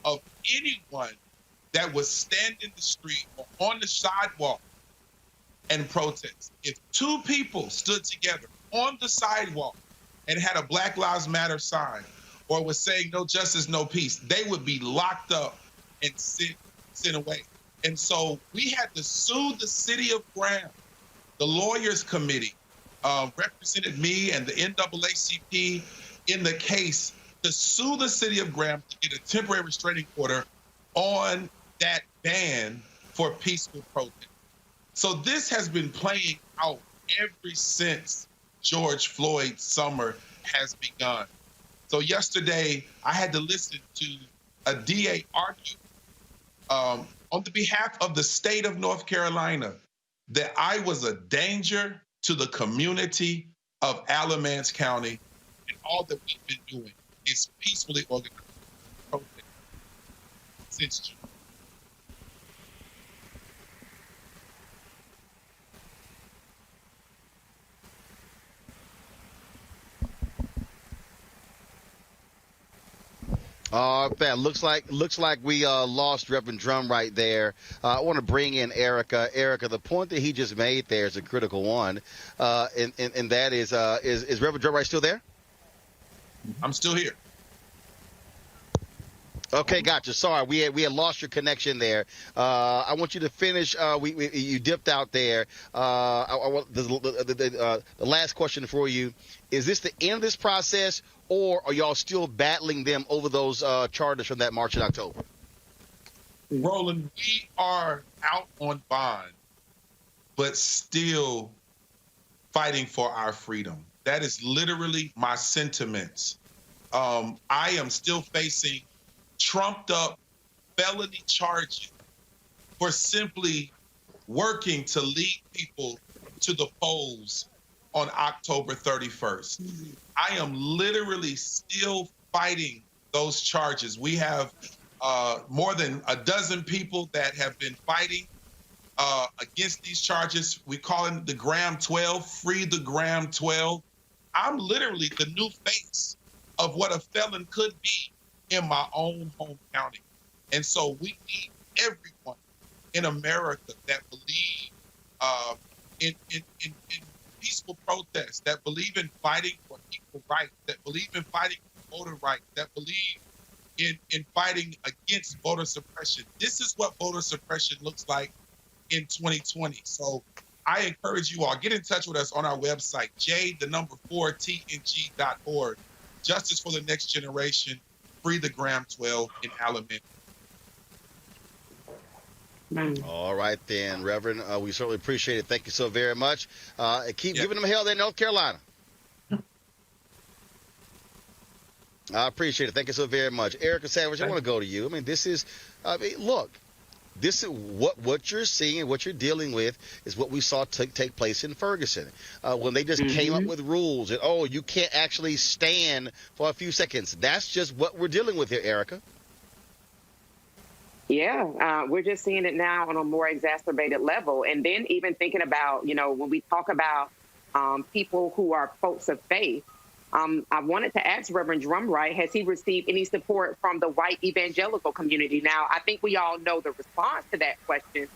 [SPEAKER 34] of anyone that would stand in the street or on the sidewalk and protest. If two people stood together on the sidewalk and had a Black Lives Matter sign or was saying no justice, no peace, they would be locked up and sent away. And so we had to sue the city of Graham. The lawyers committee represented me and the NAACP in the case to sue the city of Graham to get a temporary restraining order on that ban for peaceful protest. So this has been playing out ever since George Floyd's summer has begun. So yesterday, I had to listen to a DA argue on the behalf of the state of North Carolina that I was a danger to the community of Alamance County, and all that we've been doing is peacefully organized protest since June.
[SPEAKER 1] Looks like we lost Reverend Drum right there. I want to bring in Erica. Erica, the point that he just made there is a critical one, and that is Reverend Drum right still there?
[SPEAKER 34] I'm still here.
[SPEAKER 1] Okay, gotcha. Sorry, we had lost your connection there. I want you to finish. You dipped out there. I want the last question for you: is this the end of this process, or are y'all still battling them over those charters from that march in October?
[SPEAKER 34] Roland, we are out on bond, but still fighting for our freedom. That is literally my sentiments. I am still facing trumped up felony charges for simply working to lead people to the polls on October 31st. I am literally still fighting those charges. We have more than a dozen people that have been fighting against these charges. We call it the Graham 12, Free the Graham 12. I'm literally the new face of what a felon could be in my own home county. And so we need everyone in America that believe in peaceful protests, that believe in fighting for equal rights, that believe in fighting for voter rights, that believe in fighting against voter suppression. This is what voter suppression looks like in 2020. So I encourage you all, get in touch with us on our website, J4TNG.org. justice for the next generation, free the Graham 12 in Alamance.
[SPEAKER 1] All right, then, Reverend. We certainly appreciate it. Thank you so very much. Keep giving them hell there in North Carolina. I appreciate it. Thank you so very much. Erica Savage, I want to go to you. I mean, look, this is what you're seeing and what you're dealing with is what we saw take place in Ferguson when they just came up with rules and, you can't actually stand for a few seconds. That's just what we're dealing with here, Erica.
[SPEAKER 4] Yeah, we're just seeing it now on a more exacerbated level. And then even thinking about, when we talk about people who are folks of faith, I wanted to ask Reverend Drumright, has he received any support from the white evangelical community? Now, I think we all know the response to that question,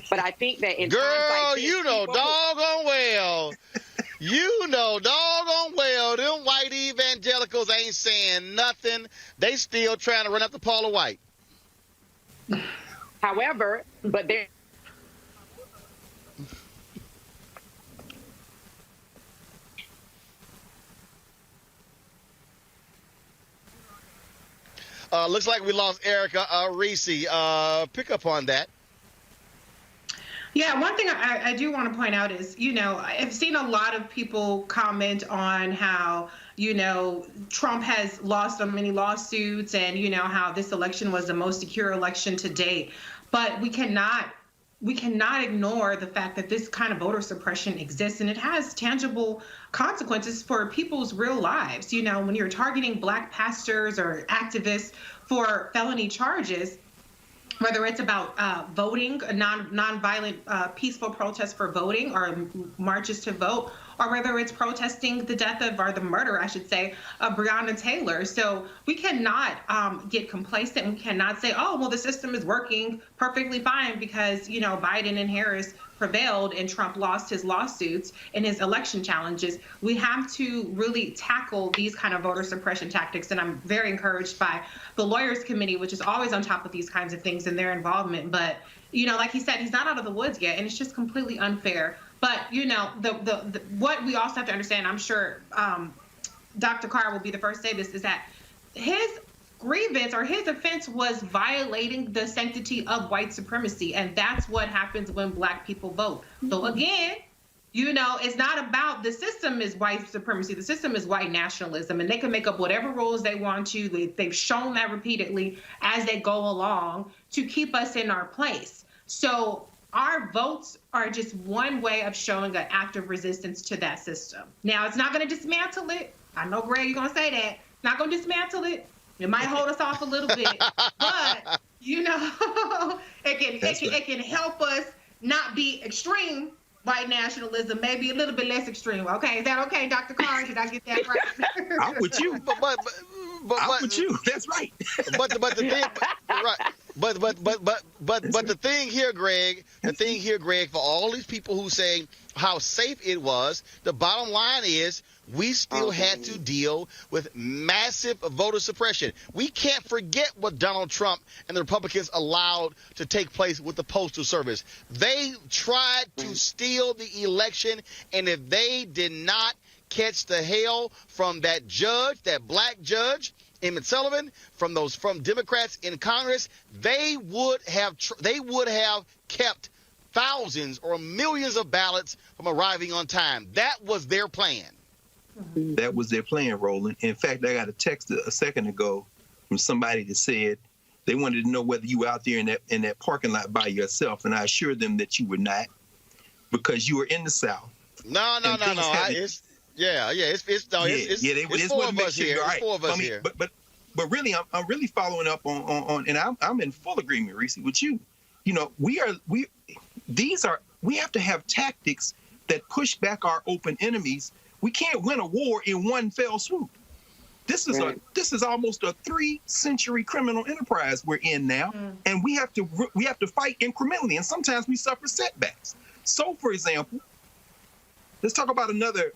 [SPEAKER 4] but I think that in times like this,
[SPEAKER 1] you know doggone well, them white evangelicals ain't saying nothing. They still trying to run up the Paula White.
[SPEAKER 4] However, but there.
[SPEAKER 1] Looks like we lost Erica. Reese, pick up on that.
[SPEAKER 5] Yeah, one thing I do want to point out is, I've seen a lot of people comment on how, Trump has lost so many lawsuits and, how this election was the most secure election to date. But we cannot ignore the fact that this kind of voter suppression exists, and it has tangible consequences for people's real lives. When you're targeting Black pastors or activists for felony charges, whether it's about voting, nonviolent peaceful protests for voting or marches to vote, or whether it's protesting the death of, or the murder, I should say, of Breonna Taylor. So we cannot get complacent. We cannot say, the system is working perfectly fine because, Biden and Harris prevailed and Trump lost his lawsuits and his election challenges. We have to really tackle these kind of voter suppression tactics. And I'm very encouraged by the Lawyers Committee, which is always on top of these kinds of things and their involvement. But, like he said, he's not out of the woods yet, and it's just completely unfair. But, what we also have to understand, I'm sure Dr. Carr will be the first to say this, is that his grievance or his offense was violating the sanctity of white supremacy. And that's what happens when Black people vote. So again, it's not about the system is white supremacy. The system is white nationalism, and they can make up whatever rules they want to. They've shown that repeatedly as they go along to keep us in our place. So our votes are just one way of showing an act of resistance to that system. Now, it's not going to dismantle it. I know, Greg, you're going to say that. It's not going to dismantle it. It might hold us off a little bit, but it can help us not be extreme white nationalism, maybe a little bit less extreme. Okay, is that okay, Dr. Carr? Did I get that right?
[SPEAKER 20] I'm with you. I'm with you. That's right.
[SPEAKER 1] But the thing, right? But the thing here, Greg, for all these people who say how safe it was, the bottom line is we still had to deal with massive voter suppression. We can't forget what Donald Trump and the Republicans allowed to take place with the Postal Service. They tried to steal the election, and if they did not catch the hell from that judge, that Black judge, Emmett Sullivan, from Democrats in Congress, they would have kept thousands or millions of ballots from arriving on time. That was their plan.
[SPEAKER 20] That was their plan, Roland. In fact, I got a text a second ago from somebody that said they wanted to know whether you were out there in that parking lot by yourself, and I assured them that you were not, because you were in the South.
[SPEAKER 1] No. It's four of us here. It's four of us here.
[SPEAKER 20] But really, I'm really following up on, and I'm in full agreement, Reese, with you. We have to have tactics that push back our open enemies. We can't win a war in one fell swoop. This is almost a 3-century criminal enterprise we're in now, and we have to fight incrementally, and sometimes we suffer setbacks. So, for example, let's talk about another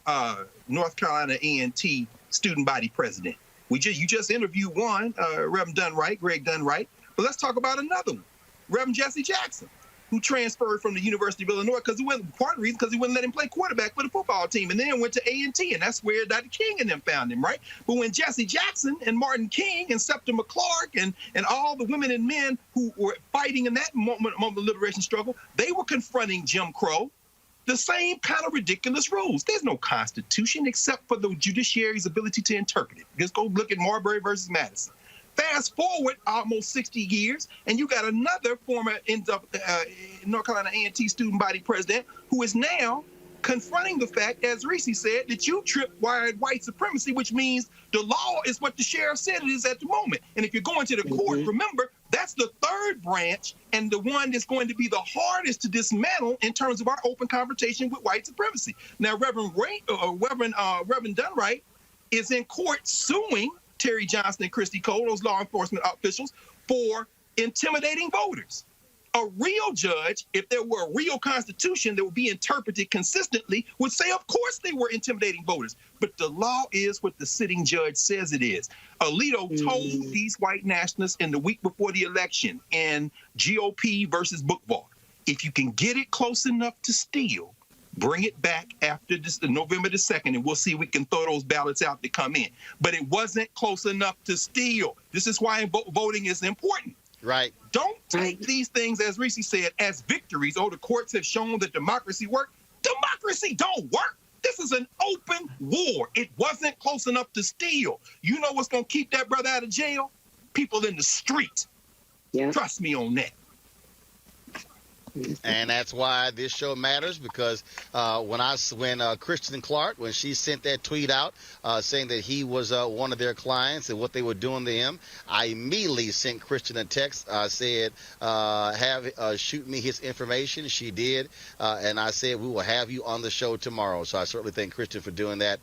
[SPEAKER 20] North Carolina A&T student body president. You just interviewed one, Reverend Greg Dunright, but let's talk about another one, Reverend Jesse Jackson. who transferred from the University of Illinois because part of the reason because he wouldn't let him play quarterback for the football team, and then went to A&T, and that's where Dr. King and them found him, right? But when Jesse Jackson and Martin King and Septima Clark and all the women and men who were fighting in that moment of liberation struggle, they were confronting Jim Crow, the same kind of ridiculous rules. There's no constitution except for the judiciary's ability to interpret it. Just go look at Marbury versus Madison. Fast forward almost 60 years, and you got another former North Carolina A&T student body president who is now confronting the fact, as Reese said, that you tripwired white supremacy, which means the law is what the sheriff said it is at the moment. And if you're going to the court, remember, that's the third branch and the one that's going to be the hardest to dismantle in terms of our open confrontation with white supremacy. Now, Reverend Dunright is in court suing Terry Johnson and Christy Cole, those law enforcement officials, for intimidating voters. A real judge, if there were a real constitution that would be interpreted consistently, would say, of course they were intimidating voters. But the law is what the sitting judge says it is. Alito told these white nationalists in the week before the election in GOP versus Bookvar, if you can get it close enough to steal, bring it back after November the 2nd, and we'll see if we can throw those ballots out to come in. But it wasn't close enough to steal. This is why voting is important.
[SPEAKER 1] Right.
[SPEAKER 20] Don't take these things, as Reese said, as victories. Oh, the courts have shown that democracy works. Democracy don't work. This is an open war. It wasn't close enough to steal. You know what's going to keep that brother out of jail? People in the street. Yeah. Trust me on that.
[SPEAKER 1] And that's why this show matters, because when Kristen Clark, when she sent that tweet out saying that he was one of their clients and what they were doing to him, I immediately sent Kristen a text. I said, shoot me his information. She did. And I said, we will have you on the show tomorrow. So I certainly thank Kristen for doing that,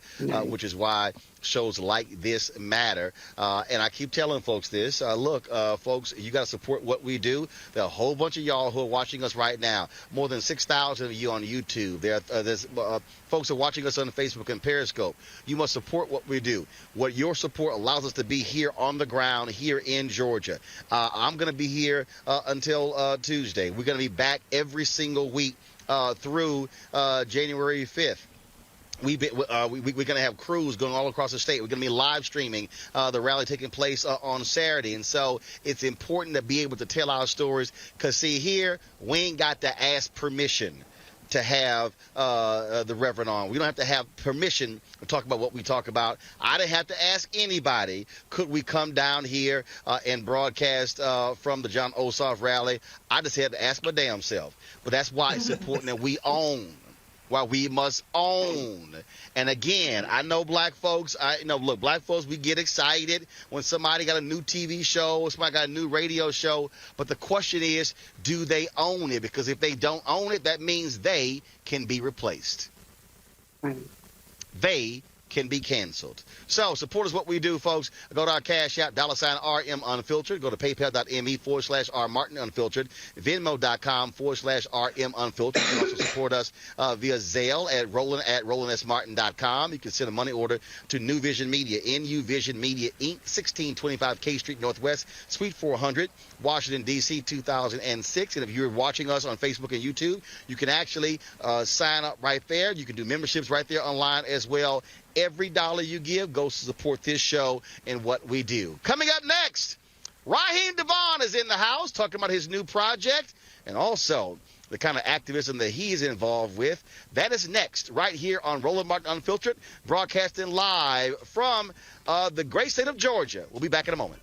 [SPEAKER 1] which is why shows like this matter. And I keep telling folks this. Look, folks, you got to support what we do. There are a whole bunch of y'all who are watching us right now. More than 6,000 of you on YouTube. There's folks are watching us on Facebook and Periscope. You must support what we do. What your support allows us to be here on the ground here in Georgia. I'm going to be here until Tuesday. We're going to be back every single week through January 5th. We're going to have crews going all across the state. We're going to be live streaming the rally taking place on Saturday. And so it's important to be able to tell our stories because, see, here, we ain't got to ask permission to have the Reverend on. We don't have to have permission to talk about what we talk about. I didn't have to ask anybody, could we come down here and broadcast from the Jon Ossoff rally? I just had to ask my damn self. But that's why it's important that we own. Why we must own. And again, I know black folks, look, black folks, we get excited when somebody got a new TV show or somebody got a new radio show. But the question is, do they own it? Because if they don't own it, that means they can be replaced. They can be canceled. So support us what we do, folks. Go to our Cash App, $RM Unfiltered. Go to paypal.me/R Martin Unfiltered. Venmo.com/RM Unfiltered. You can also support us via Zelle at Roland@RolandSMartin.com. You can send a money order to New Vision Media, NU Vision Media, Inc., 1625 K Street Northwest, Suite 400, Washington, D.C., 2006. And if you're watching us on Facebook and YouTube, you can actually sign up right there. You can do memberships right there online as well. Every dollar you give goes to support this show and what we do. Coming up next, Raheem Devon is in the house talking about his new project and also the kind of activism that he is involved with. That is next right here on Roland Martin Unfiltered, broadcasting live from the great state of Georgia. We'll be back in a moment.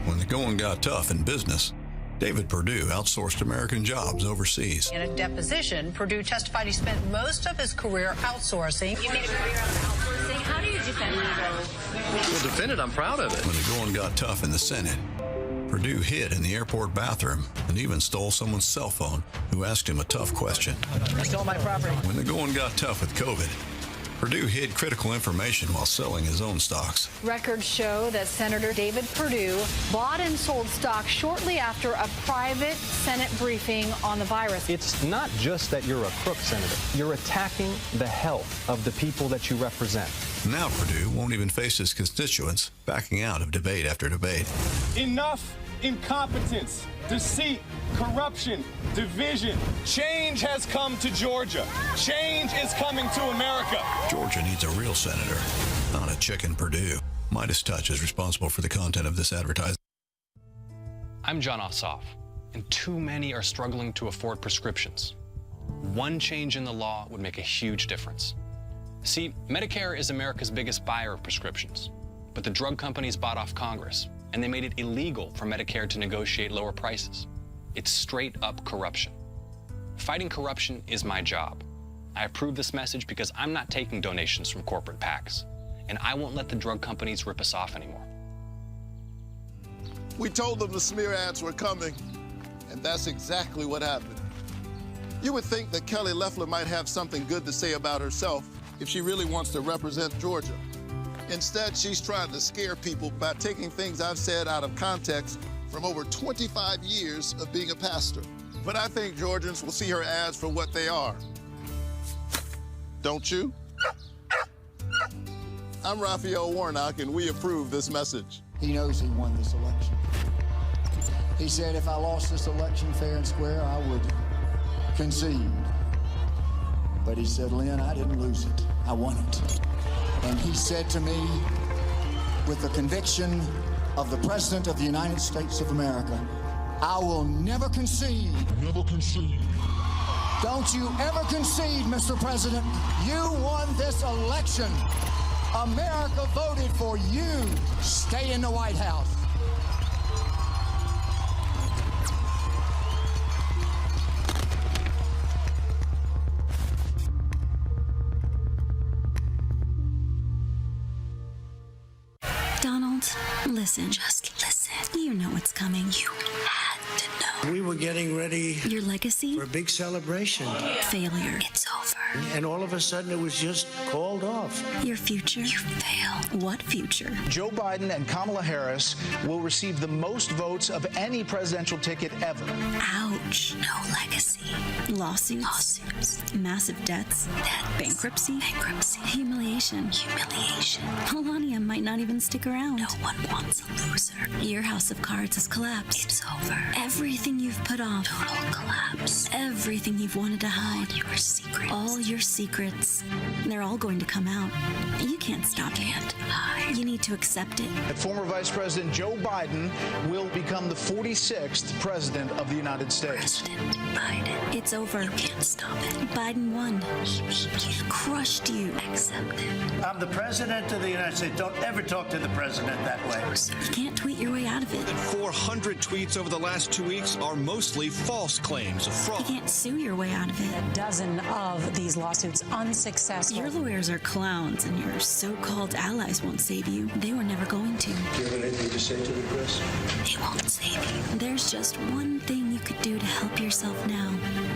[SPEAKER 8] When the going got tough in business, David Perdue outsourced American jobs overseas.
[SPEAKER 9] In a deposition, Perdue testified he spent most of his career outsourcing. You made a career out of outsourcing. How do you defend that?
[SPEAKER 8] Well, defend it. I'm proud of it. When the going got tough in the Senate, Perdue hid in the airport bathroom and even stole someone's cell phone who asked him a tough question.
[SPEAKER 9] You stole my property.
[SPEAKER 8] When the going got tough with COVID, Perdue hid critical information while selling his own stocks.
[SPEAKER 10] Records show that Senator David Perdue bought and sold stock shortly after a private Senate briefing on the virus.
[SPEAKER 23] It's not just that you're a crook, Senator. You're attacking the health of the people that you represent.
[SPEAKER 8] Now Perdue won't even face his constituents backing out of debate after debate.
[SPEAKER 11] Enough
[SPEAKER 6] incompetence, deceit, corruption, division. Change has come to Georgia. Change is coming to America.
[SPEAKER 8] Georgia needs a real senator, not a chicken Purdue. Midas Touch is responsible for the content of this advertisement.
[SPEAKER 23] I'm Jon Ossoff, and too many are struggling to afford prescriptions. One change in the law would make a huge difference. See, Medicare is America's biggest buyer of prescriptions, but the drug companies bought off Congress, and they made it illegal for Medicare to negotiate lower prices. It's straight up corruption. Fighting corruption is my job. I approve this message because I'm not taking donations from corporate PACs, and I won't let the drug companies rip us off anymore.
[SPEAKER 25] We told them the smear ads were coming, and that's exactly what happened. You would think that Kelly Loeffler might have something good to say about herself if she really wants to represent Georgia. Instead, she's trying to scare people by taking things I've said out of context from over 25 years of being a pastor. But I think Georgians will see her ads for what they are. Don't you? I'm Raphael Warnock, and we approve this message.
[SPEAKER 7] He knows he won this election. He said if I lost this election fair and square, I would concede. But he said, Lynn, I didn't lose it. I won it. And he said to me, with the conviction of the President of the United States of America, I will never concede. Never concede. Don't you ever concede, Mr. President. You won this election. America voted for you. Stay in the White House.
[SPEAKER 11] Donald, listen. Just listen. You know what's coming. You had to know.
[SPEAKER 12] We were getting ready.
[SPEAKER 11] Your legacy?
[SPEAKER 12] For a big celebration.
[SPEAKER 11] Failure. It's over.
[SPEAKER 12] And all of a sudden it was just called off.
[SPEAKER 11] Your future? You failed. What future?
[SPEAKER 13] Joe Biden and Kamala Harris will receive the most votes of any presidential ticket ever.
[SPEAKER 11] Ouch. No legacy. Lawsuits. Lawsuits. Massive debts. Bankruptcy. Bankruptcy. Humiliation. Humiliation. Melania might not even stick around. No one wants a loser. Your house of cards has collapsed. It's over. Everything you've put off. Total collapse. Everything you've wanted to hide. All your secrets. All your secrets. They're all going to come out. You can't stop it. Hide. You need to accept it.
[SPEAKER 13] And former Vice President Joe Biden will become the 46th President of the United States.
[SPEAKER 11] President Biden. It's over. You can't stop it. Biden won. He crushed you. Accept it.
[SPEAKER 12] I'm the President of the United States. Don't ever talk to the President that way.
[SPEAKER 11] You can't tweet your way out of it.
[SPEAKER 14] 400 tweets over the last 2 weeks are mostly false claims of fraud.
[SPEAKER 11] You can't sue your way out of it.
[SPEAKER 15] A dozen of these lawsuits unsuccessful.
[SPEAKER 11] Your lawyers are clowns, and your so-called allies won't save you. They were never going to.
[SPEAKER 12] Do you have anything to say to the press?
[SPEAKER 11] They won't save you. There's just one thing you could do to help yourself now.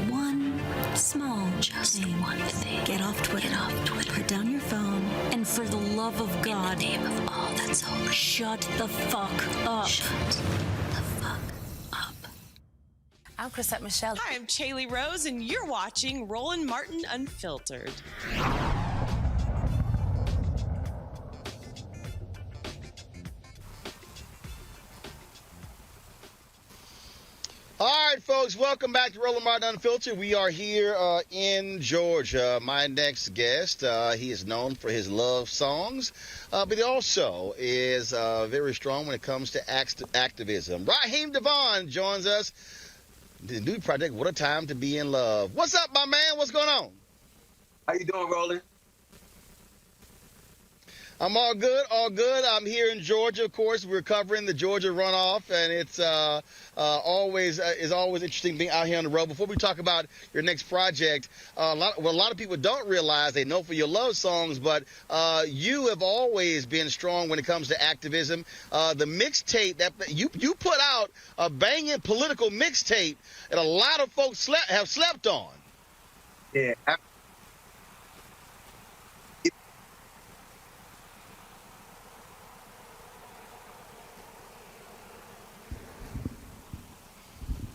[SPEAKER 11] One small thing. One thing. Get off Twitter. Get off Twitter. Put down your phone, and for the love of God, in the name of all that's holy, shut the fuck up. Shut the fuck up.
[SPEAKER 16] I'm Chrisette Michelle.
[SPEAKER 17] Hi, I'm Chaley Rose, and you're watching Roland Martin Unfiltered.
[SPEAKER 1] All right, folks, welcome back to Roland Martin Unfiltered. We are here in Georgia. My next guest, he is known for his love songs, but he also is very strong when it comes to activism. Raheem Devon joins us. The new project, What a Time to Be in Love. What's up, my man? What's going on?
[SPEAKER 18] How you doing, Roland?
[SPEAKER 1] I'm all good, all good. I'm here in Georgia, of course. We're covering the Georgia runoff, and it's always interesting being out here on the road. Before we talk about your next project, a lot of people don't realize, they know for your love songs, but you have always been strong when it comes to activism. The mixtape that you put out, a banging political mixtape that a lot of folks have slept on.
[SPEAKER 18] Yeah.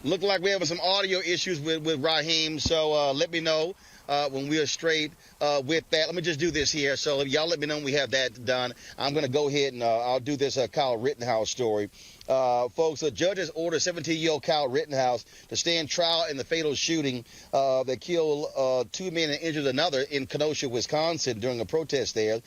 [SPEAKER 1] Look like we're having some audio issues with Raheem, so let me know when we are straight with that. Let me just do this here. So y'all let me know when we have that done. I'm going to go ahead and I'll do this Kyle Rittenhouse story. Folks, a judge has ordered 17-year-old Kyle Rittenhouse to stand trial in the fatal shooting that killed 2 men and injured another in Kenosha, Wisconsin during a protest there.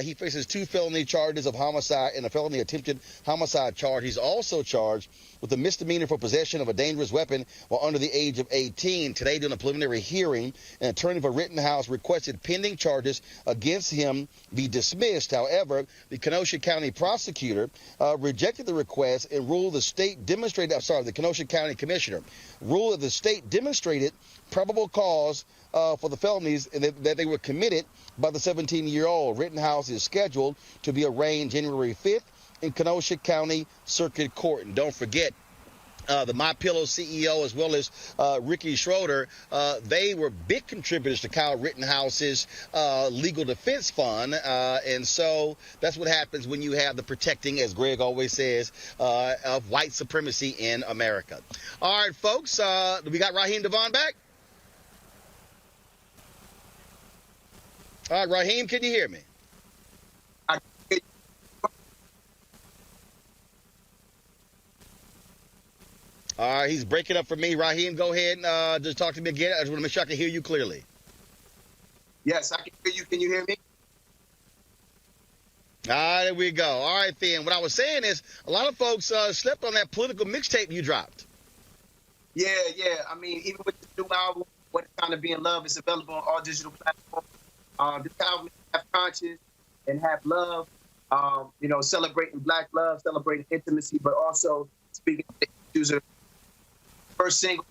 [SPEAKER 1] He faces 2 felony charges of homicide and a felony attempted homicide charge. He's also charged with a misdemeanor for possession of a dangerous weapon while under the age of 18. Today, during a preliminary hearing, an attorney for Rittenhouse requested pending charges against him be dismissed. However, the Kenosha County prosecutor rejected the request and ruled the Kenosha County commissioner ruled that the state demonstrated probable cause for the felonies and that they were committed by the 17-year-old. Rittenhouse is scheduled to be arraigned January 5th in Kenosha County Circuit Court. And don't forget, the MyPillow CEO as well as Ricky Schroeder, they were big contributors to Kyle Rittenhouse's legal defense fund. And so that's what happens when you have the protecting, as Greg always says, of white supremacy in America. All right, folks, we got Raheem Devon back. All right, Raheem, can you hear me? All right, he's breaking up for me. Raheem, go ahead and just talk to me again. I just want to make sure I can hear you clearly.
[SPEAKER 18] Yes, I can hear you. Can you hear me?
[SPEAKER 1] All right, there we go. All right, then. What I was saying is a lot of folks slept on that political mixtape you dropped.
[SPEAKER 18] Yeah. I mean, even with the new album, What It's Time to Be in Love, is available on all digital platforms. This album have conscience and have love, celebrating Black love, celebrating intimacy, but also speaking to the issues of first single.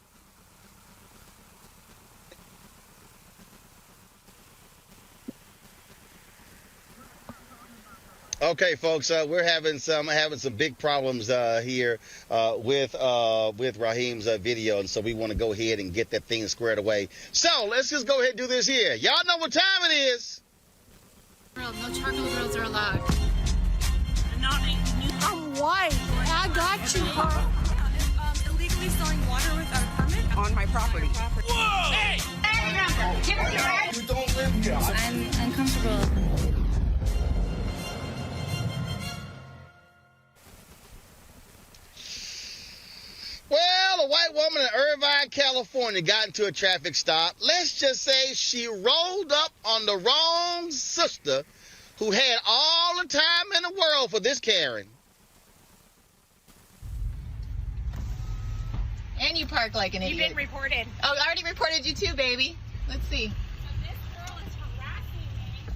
[SPEAKER 1] Okay, folks, we're having some big problems here with Raheem's video, and so we want to go ahead and get that thing squared away. So let's just go ahead and do this here. Y'all know what time it is.
[SPEAKER 2] No charcoal grills are allowed.
[SPEAKER 3] I'm white. I got you, Carl.
[SPEAKER 2] Illegally selling water without a permit
[SPEAKER 3] on my property.
[SPEAKER 2] Whoa! Hey!
[SPEAKER 3] You don't live here.
[SPEAKER 2] I'm uncomfortable.
[SPEAKER 1] Well, a white woman in Irvine, California got into a traffic stop. Let's just say she rolled up on the wrong sister who had all the time in the world for this Karen.
[SPEAKER 2] And you park like an idiot.
[SPEAKER 3] You've been reported.
[SPEAKER 2] Oh, I already reported you too, baby. Let's see.
[SPEAKER 3] So this girl is harassing me.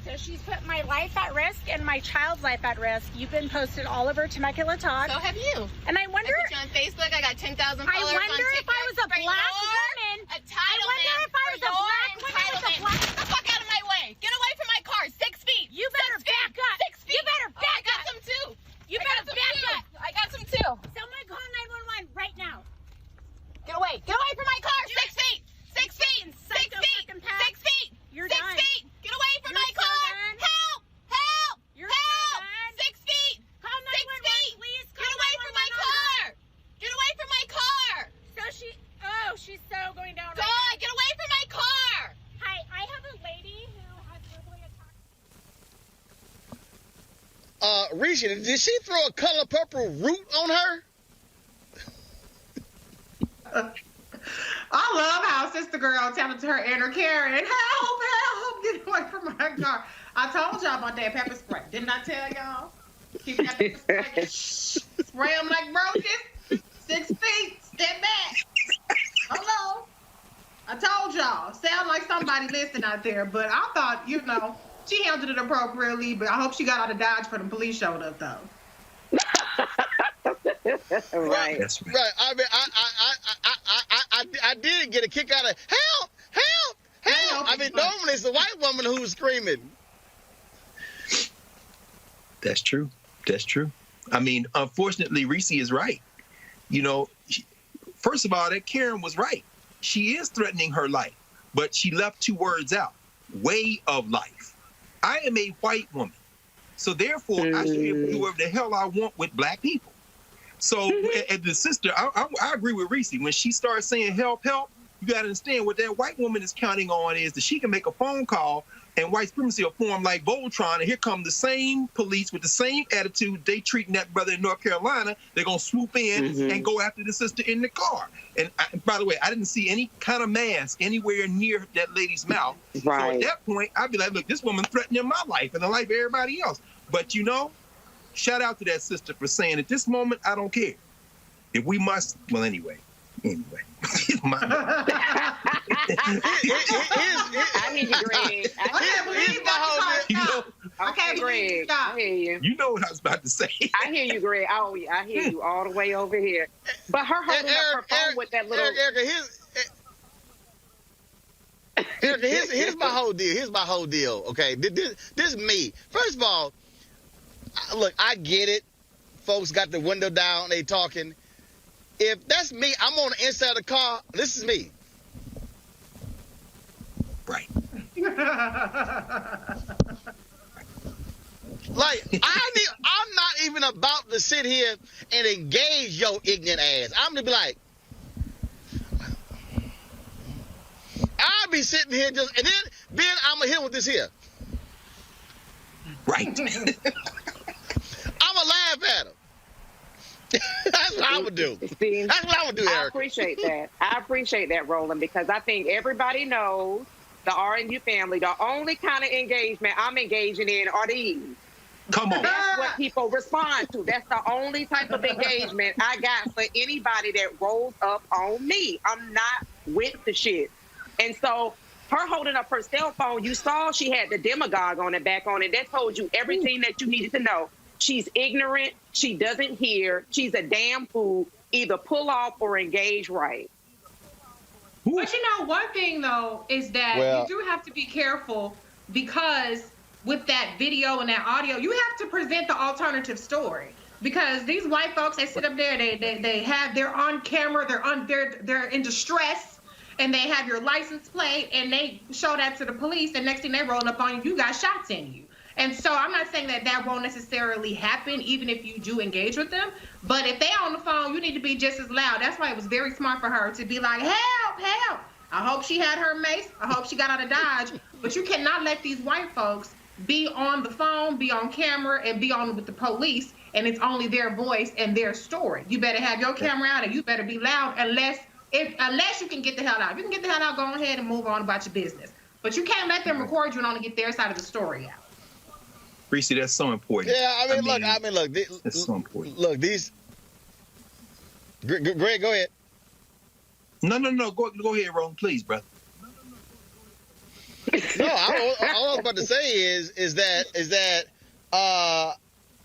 [SPEAKER 3] So she's put my life at risk and my child's life at risk. You've been posted all over Temecula Talk.
[SPEAKER 2] So have you.
[SPEAKER 3] And I wonder...
[SPEAKER 2] I put you on Facebook. I got 10,000 followers on TikTok.
[SPEAKER 3] I wonder if I was a black woman.
[SPEAKER 2] I wonder if I was a black woman with a black... Get the fuck out of my way. Get away from my car. 6 feet.
[SPEAKER 3] You better back up.
[SPEAKER 2] 6 feet.
[SPEAKER 3] You better back up.
[SPEAKER 2] I got some too.
[SPEAKER 3] You better back up.
[SPEAKER 2] I got some too.
[SPEAKER 3] Someone call 911 right now.
[SPEAKER 2] Get away. Get away from my car. 6 feet. 6 feet. 6 feet. 6 feet.
[SPEAKER 3] You're
[SPEAKER 2] 6
[SPEAKER 3] done.
[SPEAKER 2] feet. Get away from my car. Help. Help.
[SPEAKER 3] You're
[SPEAKER 2] Help.
[SPEAKER 3] done.
[SPEAKER 2] 6 feet.
[SPEAKER 3] Call 911,
[SPEAKER 2] 6 feet.
[SPEAKER 3] please.
[SPEAKER 2] Get away from my car. Get away from my car.
[SPEAKER 3] So she's so going down
[SPEAKER 2] God,
[SPEAKER 3] right now.
[SPEAKER 2] get away from my car.
[SPEAKER 3] Hi, I have a lady who has verbally attacked.
[SPEAKER 1] Risha, did she throw a color purple root on her?
[SPEAKER 5] I love how Sister Girl telling to her inner Karen, help, get away from my car. I told y'all about that pepper spray. Didn't I tell y'all? Keep that pepper spray. Spray them like roaches. 6 feet. Step back. Hello. I told y'all. Sound like somebody listening out there, but I thought, she handled it appropriately, but I hope she got out of Dodge for the police showed up, though.
[SPEAKER 4] Right.
[SPEAKER 20] That's right.
[SPEAKER 1] Right. I mean, I did get a kick out of help. I mean, normally it's the white woman who's screaming.
[SPEAKER 20] That's true. That's true. I mean, unfortunately, Reese is right. First of all, that Karen was right. She is threatening her life, but she left 2 words out. Way of life. I am a white woman. So therefore, I should be able to do whatever the hell I want with black people. So, as the sister, I agree with Reese. When she starts saying help, you got to understand what that white woman is counting on is that she can make a phone call and white supremacy will form like Voltron, and here come the same police with the same attitude they treating that brother in North Carolina. They're going to swoop in and go after the sister in the car. And by the way, I didn't see any kind of mask anywhere near that lady's mouth. Right. So at that point, I'd be like, look, this woman threatening my life and the life of everybody else. But, you know, shout out to that sister for saying, at this moment, I don't care. If we must, well, anyway. I hear you, Greg. I can't believe I hear you. You know what I was about to say.
[SPEAKER 4] I hear you, Greg. Oh, yeah, I hear you all the way over here. But her holding up her phone with that little...
[SPEAKER 1] Erica, here's my whole deal. Here's my whole deal, okay? This is me. First of all, look, I get it. Folks got the window down, they talking. If that's me, I'm on the inside of the car. This is me.
[SPEAKER 20] Right.
[SPEAKER 1] Like, I'm not even about to sit here and engage your ignorant ass. I'm gonna be like, I'll be sitting here just, and then I'm gonna hit him with this here.
[SPEAKER 20] Right.
[SPEAKER 1] I'm gonna laugh at him. That's what I would do.
[SPEAKER 4] See,
[SPEAKER 1] that's what I would do, Erica.
[SPEAKER 4] I appreciate that. I appreciate that, Roland, because I think everybody knows the RNU family, the only kind of engagement I'm engaging in are these.
[SPEAKER 20] Come on.
[SPEAKER 4] That's what people respond to. That's the only type of engagement I got for anybody that rolls up on me. I'm not with the shit. And so her holding up her cell phone, you saw she had the demagogue on it back on it. That told you everything that you needed to know. She's ignorant. She doesn't hear. She's a damn fool. Either pull off or engage right.
[SPEAKER 5] But you know, one thing, though, is that you do have to be careful because with that video and that audio, you have to present the alternative story. Because these white folks, they sit up there, they're on camera, they're in distress, and they have your license plate, and they show that to the police, and next thing they roll up on you, you got shots in you. And so I'm not saying that won't necessarily happen, even if you do engage with them. But if they on the phone, you need to be just as loud. That's why it was very smart for her to be like, help, help. I hope she had her mace. I hope she got out of Dodge. But you cannot let these white folks be on the phone, be on camera, and be on with the police, and it's only their voice and their story. You better have your camera out, and you better be loud unless you can get the hell out. If you can get the hell out, go ahead and move on about your business. But you can't let them record you and only get their side of the story out.
[SPEAKER 20] Reese, that's so important.
[SPEAKER 1] Yeah, I mean, look.
[SPEAKER 20] That's so important.
[SPEAKER 1] Look, these. Greg, go ahead.
[SPEAKER 20] No. Go ahead, Ron, please, brother.
[SPEAKER 1] No, all I was about to say is that I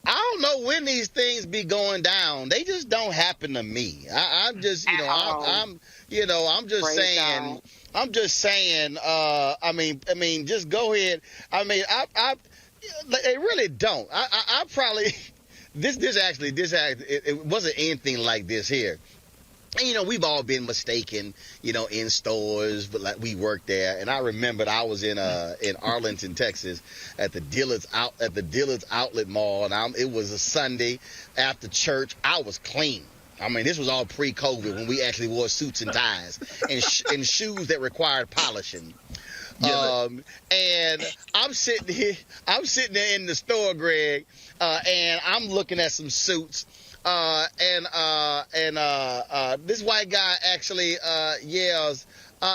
[SPEAKER 1] don't know when these things be going down. They just don't happen to me. I'm just, I'm just saying. I'm just saying. I mean, just go ahead. I mean, they really don't. I probably this it wasn't anything like this here. And, we've all been mistaken, in stores, but like we worked there. And I remembered I was in Arlington, Texas, at the Dillard's Outlet Mall, and it was a Sunday after church. I was clean. I mean, this was all pre-COVID when we actually wore suits and ties and shoes that required polishing. And I'm sitting there in the store, Greg, and I'm looking at some suits. And this white guy actually yells,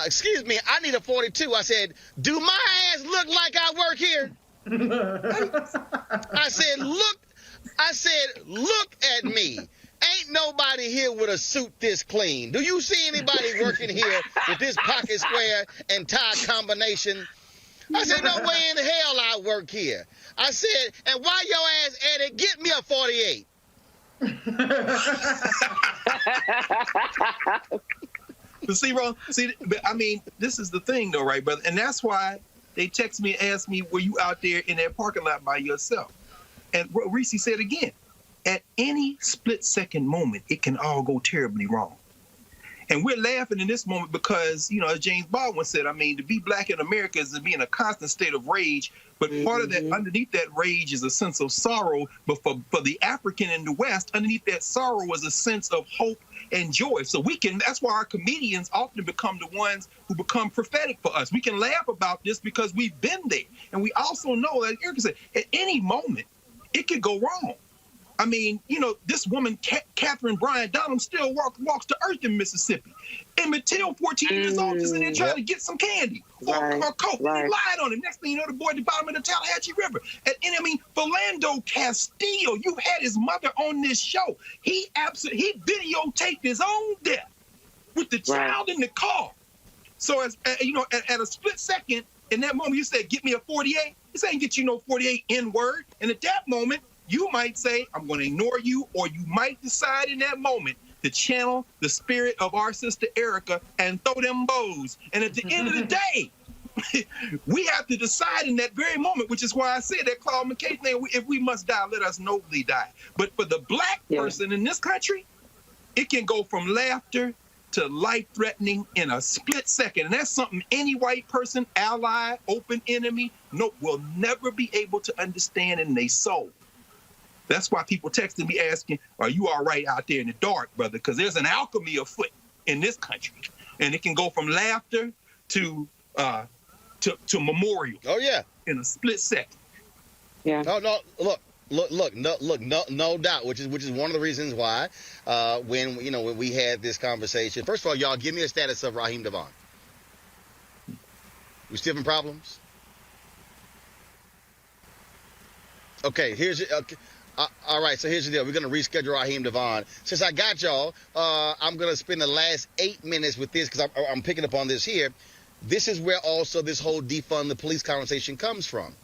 [SPEAKER 1] excuse me, I need a 42. I said, do my ass look like I work here? I said, look at me. Ain't nobody here with a suit this clean. Do you see anybody working here with this pocket square and tie combination? I said, no way in hell I work here. I said, and while your ass at it, get me a 48.
[SPEAKER 20] But see, I mean, this is the thing, though, right, brother? And that's why they text me and ask me, were you out there in that parking lot by yourself? And Reese said again, at any split-second moment, it can all go terribly wrong. And we're laughing in this moment because, you know, as James Baldwin said, I mean, to be black in America is to be in a constant state of rage. But part of that, underneath that rage is a sense of sorrow. But for the African in the West, underneath that sorrow was a sense of hope and joy. So that's why our comedians often become the ones who become prophetic for us. We can laugh about this because we've been there. And we also know, like Erica said, at any moment, it could go wrong. I mean, you know, this woman, Catherine Bryant Donham, still walks to earth in Mississippi. Emmett Till, 14 years old, is in there trying to get some candy or coke. He lied on it. Next thing you know, the boy at the bottom of the Tallahatchie River. And I mean, Philando Castile, you had his mother on this show. He videotaped his own death with the child in the car. So, as you know, at a split second, in that moment, you said, "Get me a 48." This ain't get you no 48 N-word. And at that moment, you might say, I'm going to ignore you, or you might decide in that moment to channel the spirit of our sister Erica and throw them bows. And at the end of the day, we have to decide in that very moment, which is why I said that Claude McKay thing, if we must die, let us nobly die. But for the black person in this country, it can go from laughter to life-threatening in a split second. And that's something any white person, ally, open enemy, will never be able to understand in their soul. That's why people texting me asking, are you all right out there in the dark, brother? Because there's an alchemy afoot in this country. And it can go from laughter to memorial.
[SPEAKER 1] Oh, yeah.
[SPEAKER 20] In a split second.
[SPEAKER 4] Yeah.
[SPEAKER 1] Oh, no, no doubt, which is one of the reasons why when we had this conversation. First of all, y'all, give me a status of Raheem Devon. We still having problems? Okay, all right, so here's the deal. We're going to reschedule Raheem Devon. Since I got y'all, I'm going to spend the last 8 minutes with this because I'm picking up on this here. This is where also this whole defund the police conversation comes from.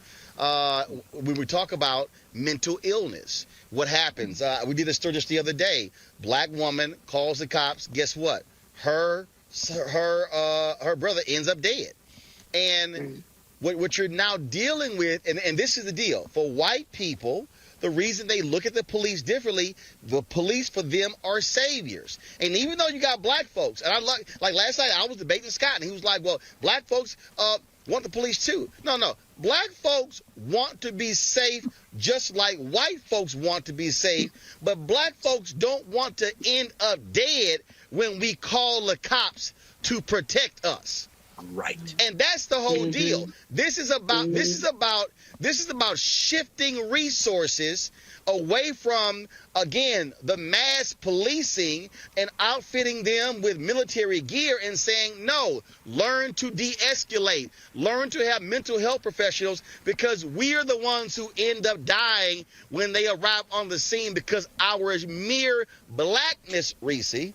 [SPEAKER 1] When we talk about mental illness, what happens? We did a story just the other day. Black woman calls the cops. Guess what? Her brother ends up dead. And what you're now dealing with, and this is the deal, for white people, the reason they look at the police differently, the police for them are saviors. And even though you got black folks, and like last night I was debating Scott, and he was like, well, black folks want the police too. No. Black folks want to be safe just like white folks want to be safe, but black folks don't want to end up dead when we call the cops to protect us.
[SPEAKER 20] Right.
[SPEAKER 1] And that's the whole deal. This is about shifting resources away from, again, the mass policing and outfitting them with military gear and saying, no, learn to de-escalate, learn to have mental health professionals, because we are the ones who end up dying when they arrive on the scene because our mere blackness, Reese,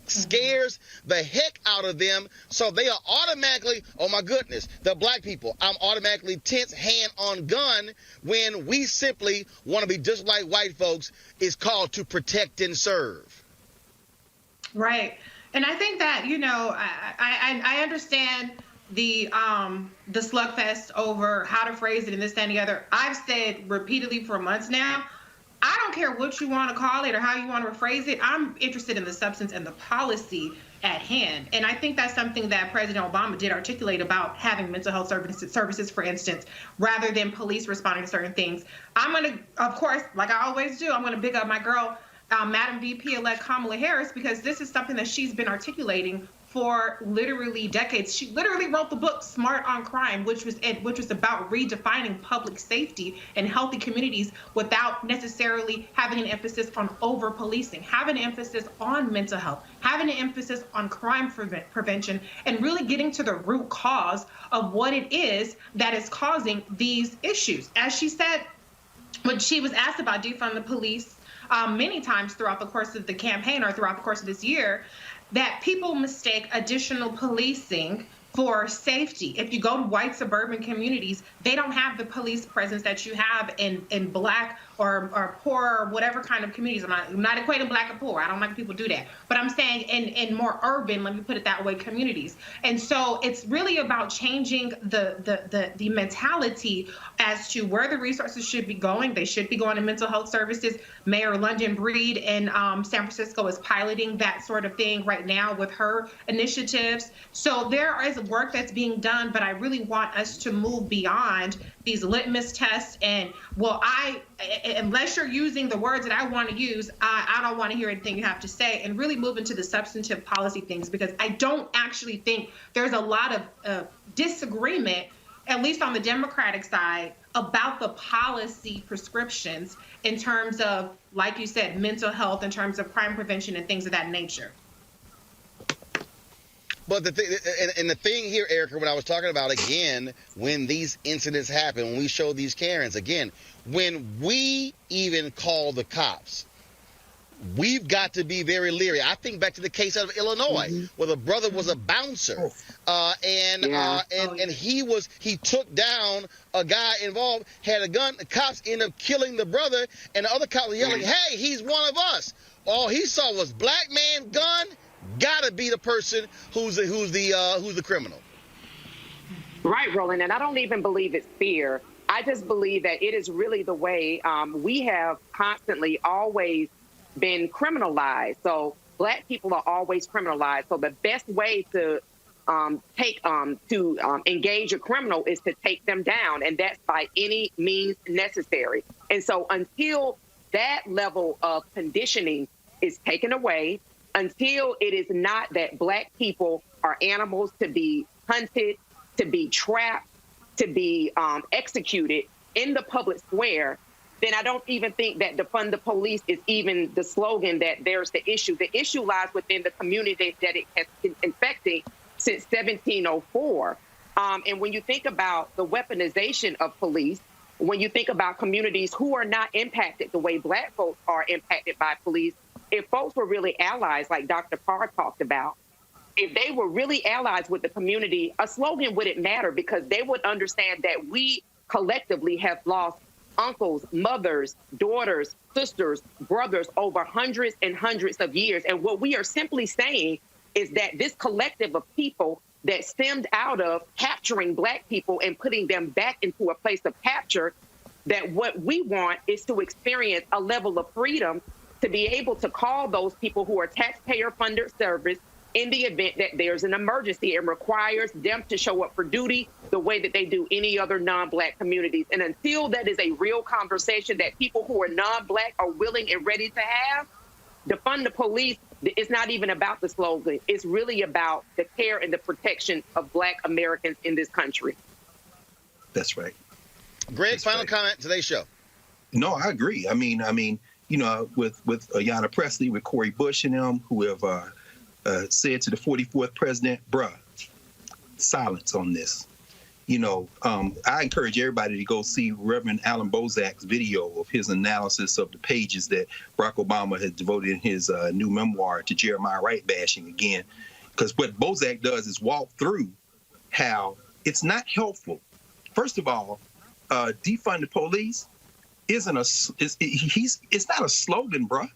[SPEAKER 1] scares the heck out of them, so they are automatically, oh my goodness, the black people, I'm automatically tense, hand on gun, when we simply want to be just like white folks, is called to protect and serve.
[SPEAKER 5] Right. And I think that, I understand the slugfest over how to phrase it and this, that, and the other. I've said repeatedly for months now, I don't care what you want to call it or how you want to rephrase it. I'm interested in the substance and the policy at hand. And I think that's something that President Obama did articulate about having mental health services, for instance, rather than police responding to certain things. I'm going to, of course, like I always do, I'm going to big up my girl, Madam VP-elect Kamala Harris, because this is something that she's been articulating for literally decades. She literally wrote the book Smart on Crime, which was about redefining public safety and healthy communities without necessarily having an emphasis on over-policing, having an emphasis on mental health, having an emphasis on crime prevention, and really getting to the root cause of what it is that is causing these issues. As she said, when she was asked about defund the police many times throughout the course of the campaign or throughout the course of this year, that people mistake additional policing for safety. If you go to white suburban communities, they don't have the police presence that you have in black or poor, or whatever kind of communities. I'm not equating black and poor. I don't like people do that. But I'm saying in more urban, let me put it that way, communities. And so it's really about changing the mentality as to where the resources should be going. They should be going to mental health services. Mayor London Breed in San Francisco is piloting that sort of thing right now with her initiatives. So there is work that's being done, but I really want us to move beyond these litmus tests and, well, unless you're using the words that I want to use, I don't want to hear anything you have to say, and really move into the substantive policy things, because I don't actually think there's a lot of disagreement, at least on the Democratic side, about the policy prescriptions in terms of, like you said, mental health, in terms of crime prevention and things of that nature.
[SPEAKER 1] But the thing here, Erica, when I was talking about, again, when these incidents happen, when we show these Karens, again, when we even call the cops, we've got to be very leery. I think back to the case out of Illinois, where the brother was a bouncer, and he took down a guy involved, had a gun. The cops ended up killing the brother, and the other cops were yelling, "Hey, he's one of us." All he saw was black man, gun. Gotta be the person who's the criminal.
[SPEAKER 4] Right, Roland. And I don't even believe it's fear. I just believe that it is really the way we have constantly always been criminalized. So black people are always criminalized. So the best way to engage a criminal is to take them down, and that's by any means necessary. And so until that level of conditioning is taken away, until it is not that black people are animals to be hunted, to be trapped, to be executed in the public square, then I don't even think that defund the police is even the slogan that there's the issue. The issue lies within the community that it has been infecting since 1704. And when you think about the weaponization of police, when you think about communities who are not impacted the way black folks are impacted by police, if folks were really allies, like Dr. Parr talked about, if they were really allies with the community, a slogan wouldn't matter, because they would understand that we collectively have lost uncles, mothers, daughters, sisters, brothers over hundreds and hundreds of years. And what we are simply saying is that this collective of people that stemmed out of capturing black people and putting them back into a place of capture, that what we want is to experience a level of freedom to be able to call those people who are taxpayer-funded service in the event that there's an emergency. It requires them to show up for duty the way that they do any other non-black communities. And until that is a real conversation that people who are non-black are willing and ready to have, defund the police, it's not even about the slogan. It's really about the care and the protection of black Americans in this country.
[SPEAKER 20] That's right.
[SPEAKER 1] Greg,
[SPEAKER 20] That's
[SPEAKER 1] final
[SPEAKER 20] right.
[SPEAKER 1] comment today's show.
[SPEAKER 20] No, I agree. I mean, you know, with Ayanna Pressley, with Cori Bush and them, who have said to the 44th president, bruh, silence on this. You know, I encourage everybody to go see Reverend Alan Bozak's video of his analysis of the pages that Barack Obama has devoted in his new memoir to Jeremiah Wright bashing again. Because what Bozak does is walk through how it's not helpful. First of all, defund the police it's not a slogan, bruh.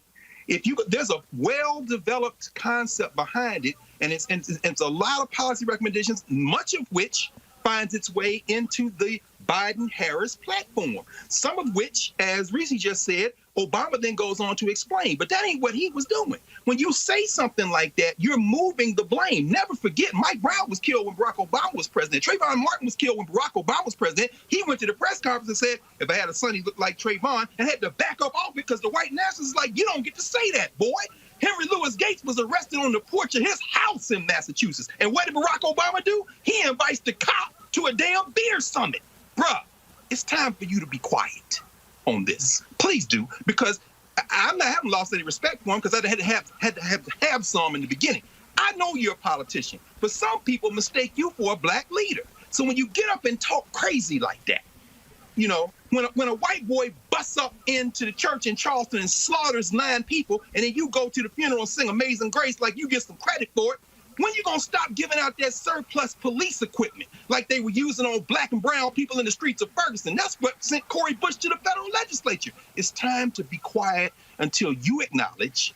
[SPEAKER 20] There's a well-developed concept behind it, and it's a lot of policy recommendations, much of which finds its way into the Biden-Harris platform, some of which, as Reese just said, Obama then goes on to explain. But that ain't what he was doing. When you say something like that, you're moving the blame. Never forget, Mike Brown was killed when Barack Obama was president. Trayvon Martin was killed when Barack Obama was president. He went to the press conference and said, if I had a son, he looked like Trayvon, and had to back up off because the white nationalists is like, you don't get to say that, boy. Henry Louis Gates was arrested on the porch of his house in Massachusetts. And what did Barack Obama do? He invites the cop to a damn beer summit. Bruh, it's time for you to be quiet on this. Please do, because I haven't lost any respect for him, because I had to have some in the beginning. I know you're a politician, but some people mistake you for a black leader. So when you get up and talk crazy like that, you know, when a white boy busts up into the church in Charleston and slaughters 9 people, and then you go to the funeral and sing Amazing Grace like you get some credit for it, When you gonna stop giving out that surplus police equipment like they were using on black and brown people in the streets of Ferguson? That's what sent Cori Bush to the federal legislature. It's time to be quiet until you acknowledge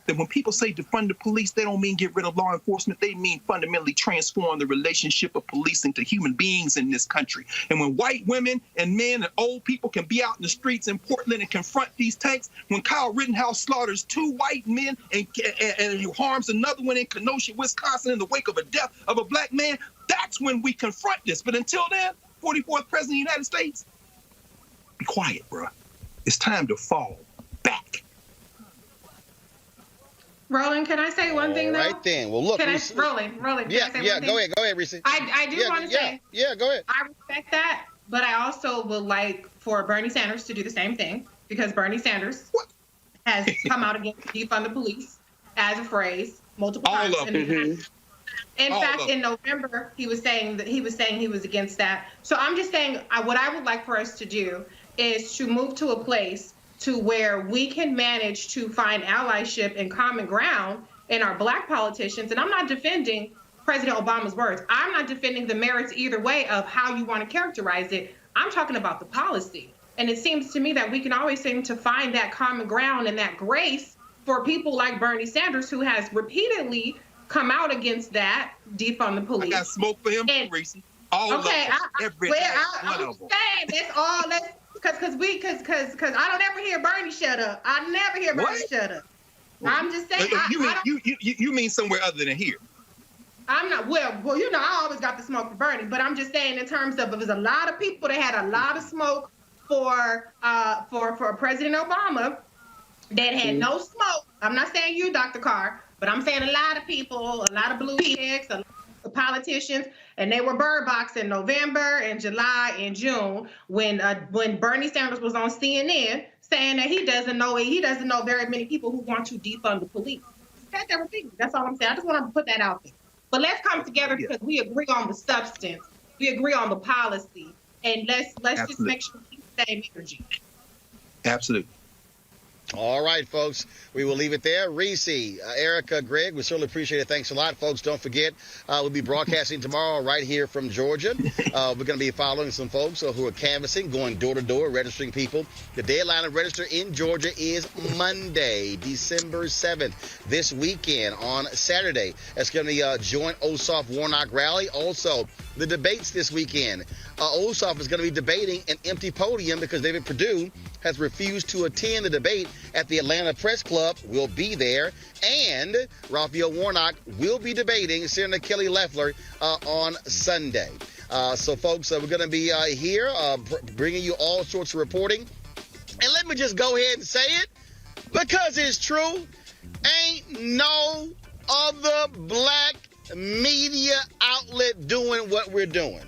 [SPEAKER 20] that when people say defund the police, they don't mean get rid of law enforcement. They mean fundamentally transform the relationship of policing to human beings in this country. And when white women and men and old people can be out in the streets in Portland and confront these tanks, when Kyle Rittenhouse slaughters 2 white men and harms another one in Kenosha, Wisconsin, in the wake of a death of a black man, that's when we confront this. But until then, 44th President of the United States, be quiet, bro. It's time to fall back.
[SPEAKER 5] Roland, can I say one thing though?
[SPEAKER 1] Right then. Well, look.
[SPEAKER 5] Roland.
[SPEAKER 1] Yeah, go ahead, Reese.
[SPEAKER 5] I do want to say.
[SPEAKER 1] Yeah, go ahead.
[SPEAKER 5] I respect that, but I also would like for Bernie Sanders to do the same thing, because Bernie Sanders has come out against defund the police as a phrase multiple times. In fact, in November, he was saying that he was against that. So I'm just saying what I would like for us to do is to move to a place to where we can manage to find allyship and common ground in our black politicians. And I'm not defending President Obama's words. I'm not defending the merits either way of how you want to characterize it. I'm talking about the policy. And it seems to me that we can always seem to find that common ground and that grace for people like Bernie Sanders, who has repeatedly come out against that, defund the police.
[SPEAKER 20] I got smoke for him, Reese. All of them.
[SPEAKER 5] I'm saying that's all. Because I don't ever hear Bernie shut up. I never hear Bernie shut up. I'm just saying.
[SPEAKER 20] You mean somewhere other than here?
[SPEAKER 5] I'm not. Well, you know, I always got the smoke for Bernie, but I'm just saying in terms of there's a lot of people that had a lot of smoke for President Obama that had no smoke. I'm not saying you, Dr. Carr, but I'm saying a lot of people, a lot of blue chicks, a lot of politicians. And they were bird box in November and July and June when Bernie Sanders was on CNN saying that he doesn't know very many people who want to defund the police. That's all I'm saying. I just want to put that out there. But let's come together because we agree on the substance, we agree on the policy, and let's just make sure we keep the same energy.
[SPEAKER 20] Absolutely.
[SPEAKER 1] All right, folks. We will leave it there. Reese, Erica, Greg, we certainly appreciate it. Thanks a lot, folks. Don't forget, we'll be broadcasting tomorrow right here from Georgia. We're going to be following some folks who are canvassing, going door to door, registering people. The deadline to register in Georgia is Monday, December 7th. This weekend on Saturday, it's going to be a joint Ossoff Warnock rally. Also, the debates this weekend. Ossoff is going to be debating an empty podium because David Perdue has refused to attend the debate at the Atlanta Press Club. Will be there. And Raphael Warnock will be debating Senator Kelly Loeffler on Sunday. So, folks, we're going to be here bringing you all sorts of reporting. And let me just go ahead and say it, because it's true. Ain't no other black media outlet doing what we're doing.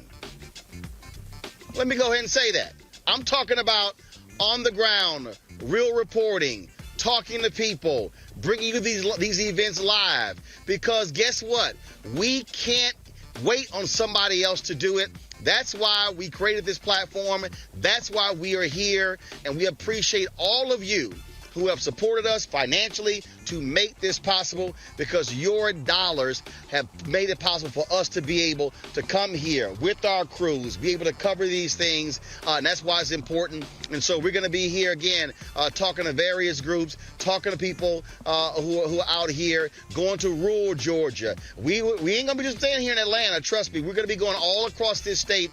[SPEAKER 1] Let me go ahead and say that. I'm talking about on the ground, real reporting, talking to people, bringing you these events live. Because guess what? We can't wait on somebody else to do it. That's why we created this platform. That's why we are here. And we appreciate all of you who have supported us financially to make this possible, because your dollars have made it possible for us to be able to come here with our crews, be able to cover these things, and that's why it's important. And so we're going to be here again, talking to various groups, talking to people who are out here, going to rural Georgia. We ain't going to be just staying here in Atlanta, trust me. We're going to be going all across this state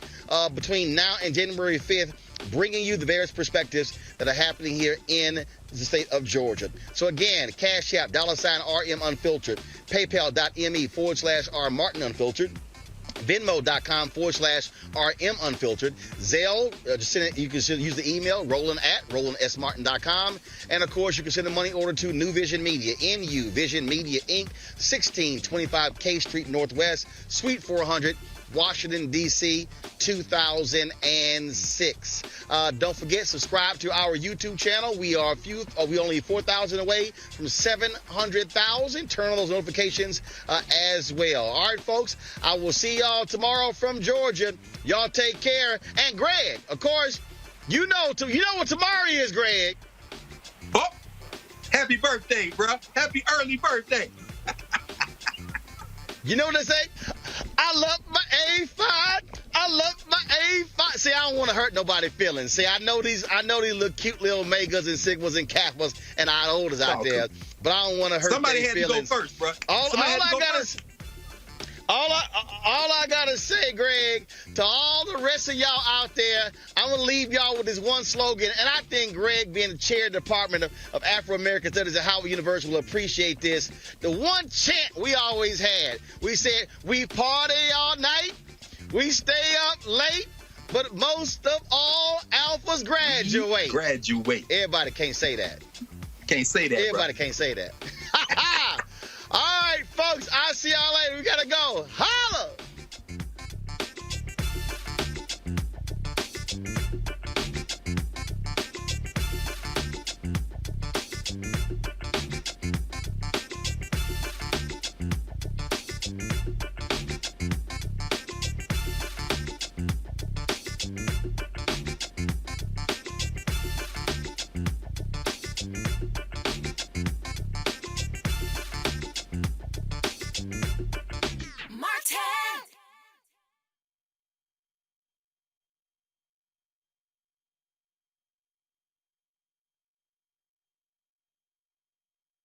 [SPEAKER 1] between now and January 5th, bringing you the various perspectives that are happening here in the state of Georgia. So again, Cash App, $RM Unfiltered, PayPal.me/R Martin Unfiltered, Venmo.com/RM Unfiltered, Zelle, just send it, you can use the email, roland@rolandsmartin.com, and of course you can send a money order to New Vision Media, NU Vision Media Inc., 1625 K Street Northwest, Suite 400, Washington, D.C., 2006. Don't forget, subscribe to our YouTube channel. We are only 4,000 away from 700,000. Turn on those notifications as well. All right, folks, I will see y'all tomorrow from Georgia. Y'all take care. And Greg, of course, you know what tomorrow is, Greg.
[SPEAKER 20] Oh, happy birthday, bro. Happy early birthday.
[SPEAKER 1] You know what they say? I love my A5. I love my A5. See, I don't want to hurt nobody's feelings. See, I know these little cute little Omegas and Sigmas and Kappas and Iotas out there, but I don't want to hurt
[SPEAKER 20] Somebody
[SPEAKER 1] their
[SPEAKER 20] had
[SPEAKER 1] feelings.
[SPEAKER 20] to go first, bro.
[SPEAKER 1] All I gotta say, Greg, to all the rest of y'all out there, I'm gonna leave y'all with this one slogan, and I think Greg, being the chair of the Department of Afro-American Studies at Howard University, will appreciate this. The one chant we always had, we said, we party all night, we stay up late, but most of all, alphas graduate.
[SPEAKER 20] Graduate.
[SPEAKER 1] Everybody can't say that.
[SPEAKER 20] Can't say that,
[SPEAKER 1] Everybody can't say that. All right, folks, I'll see y'all later. We gotta go. Holla!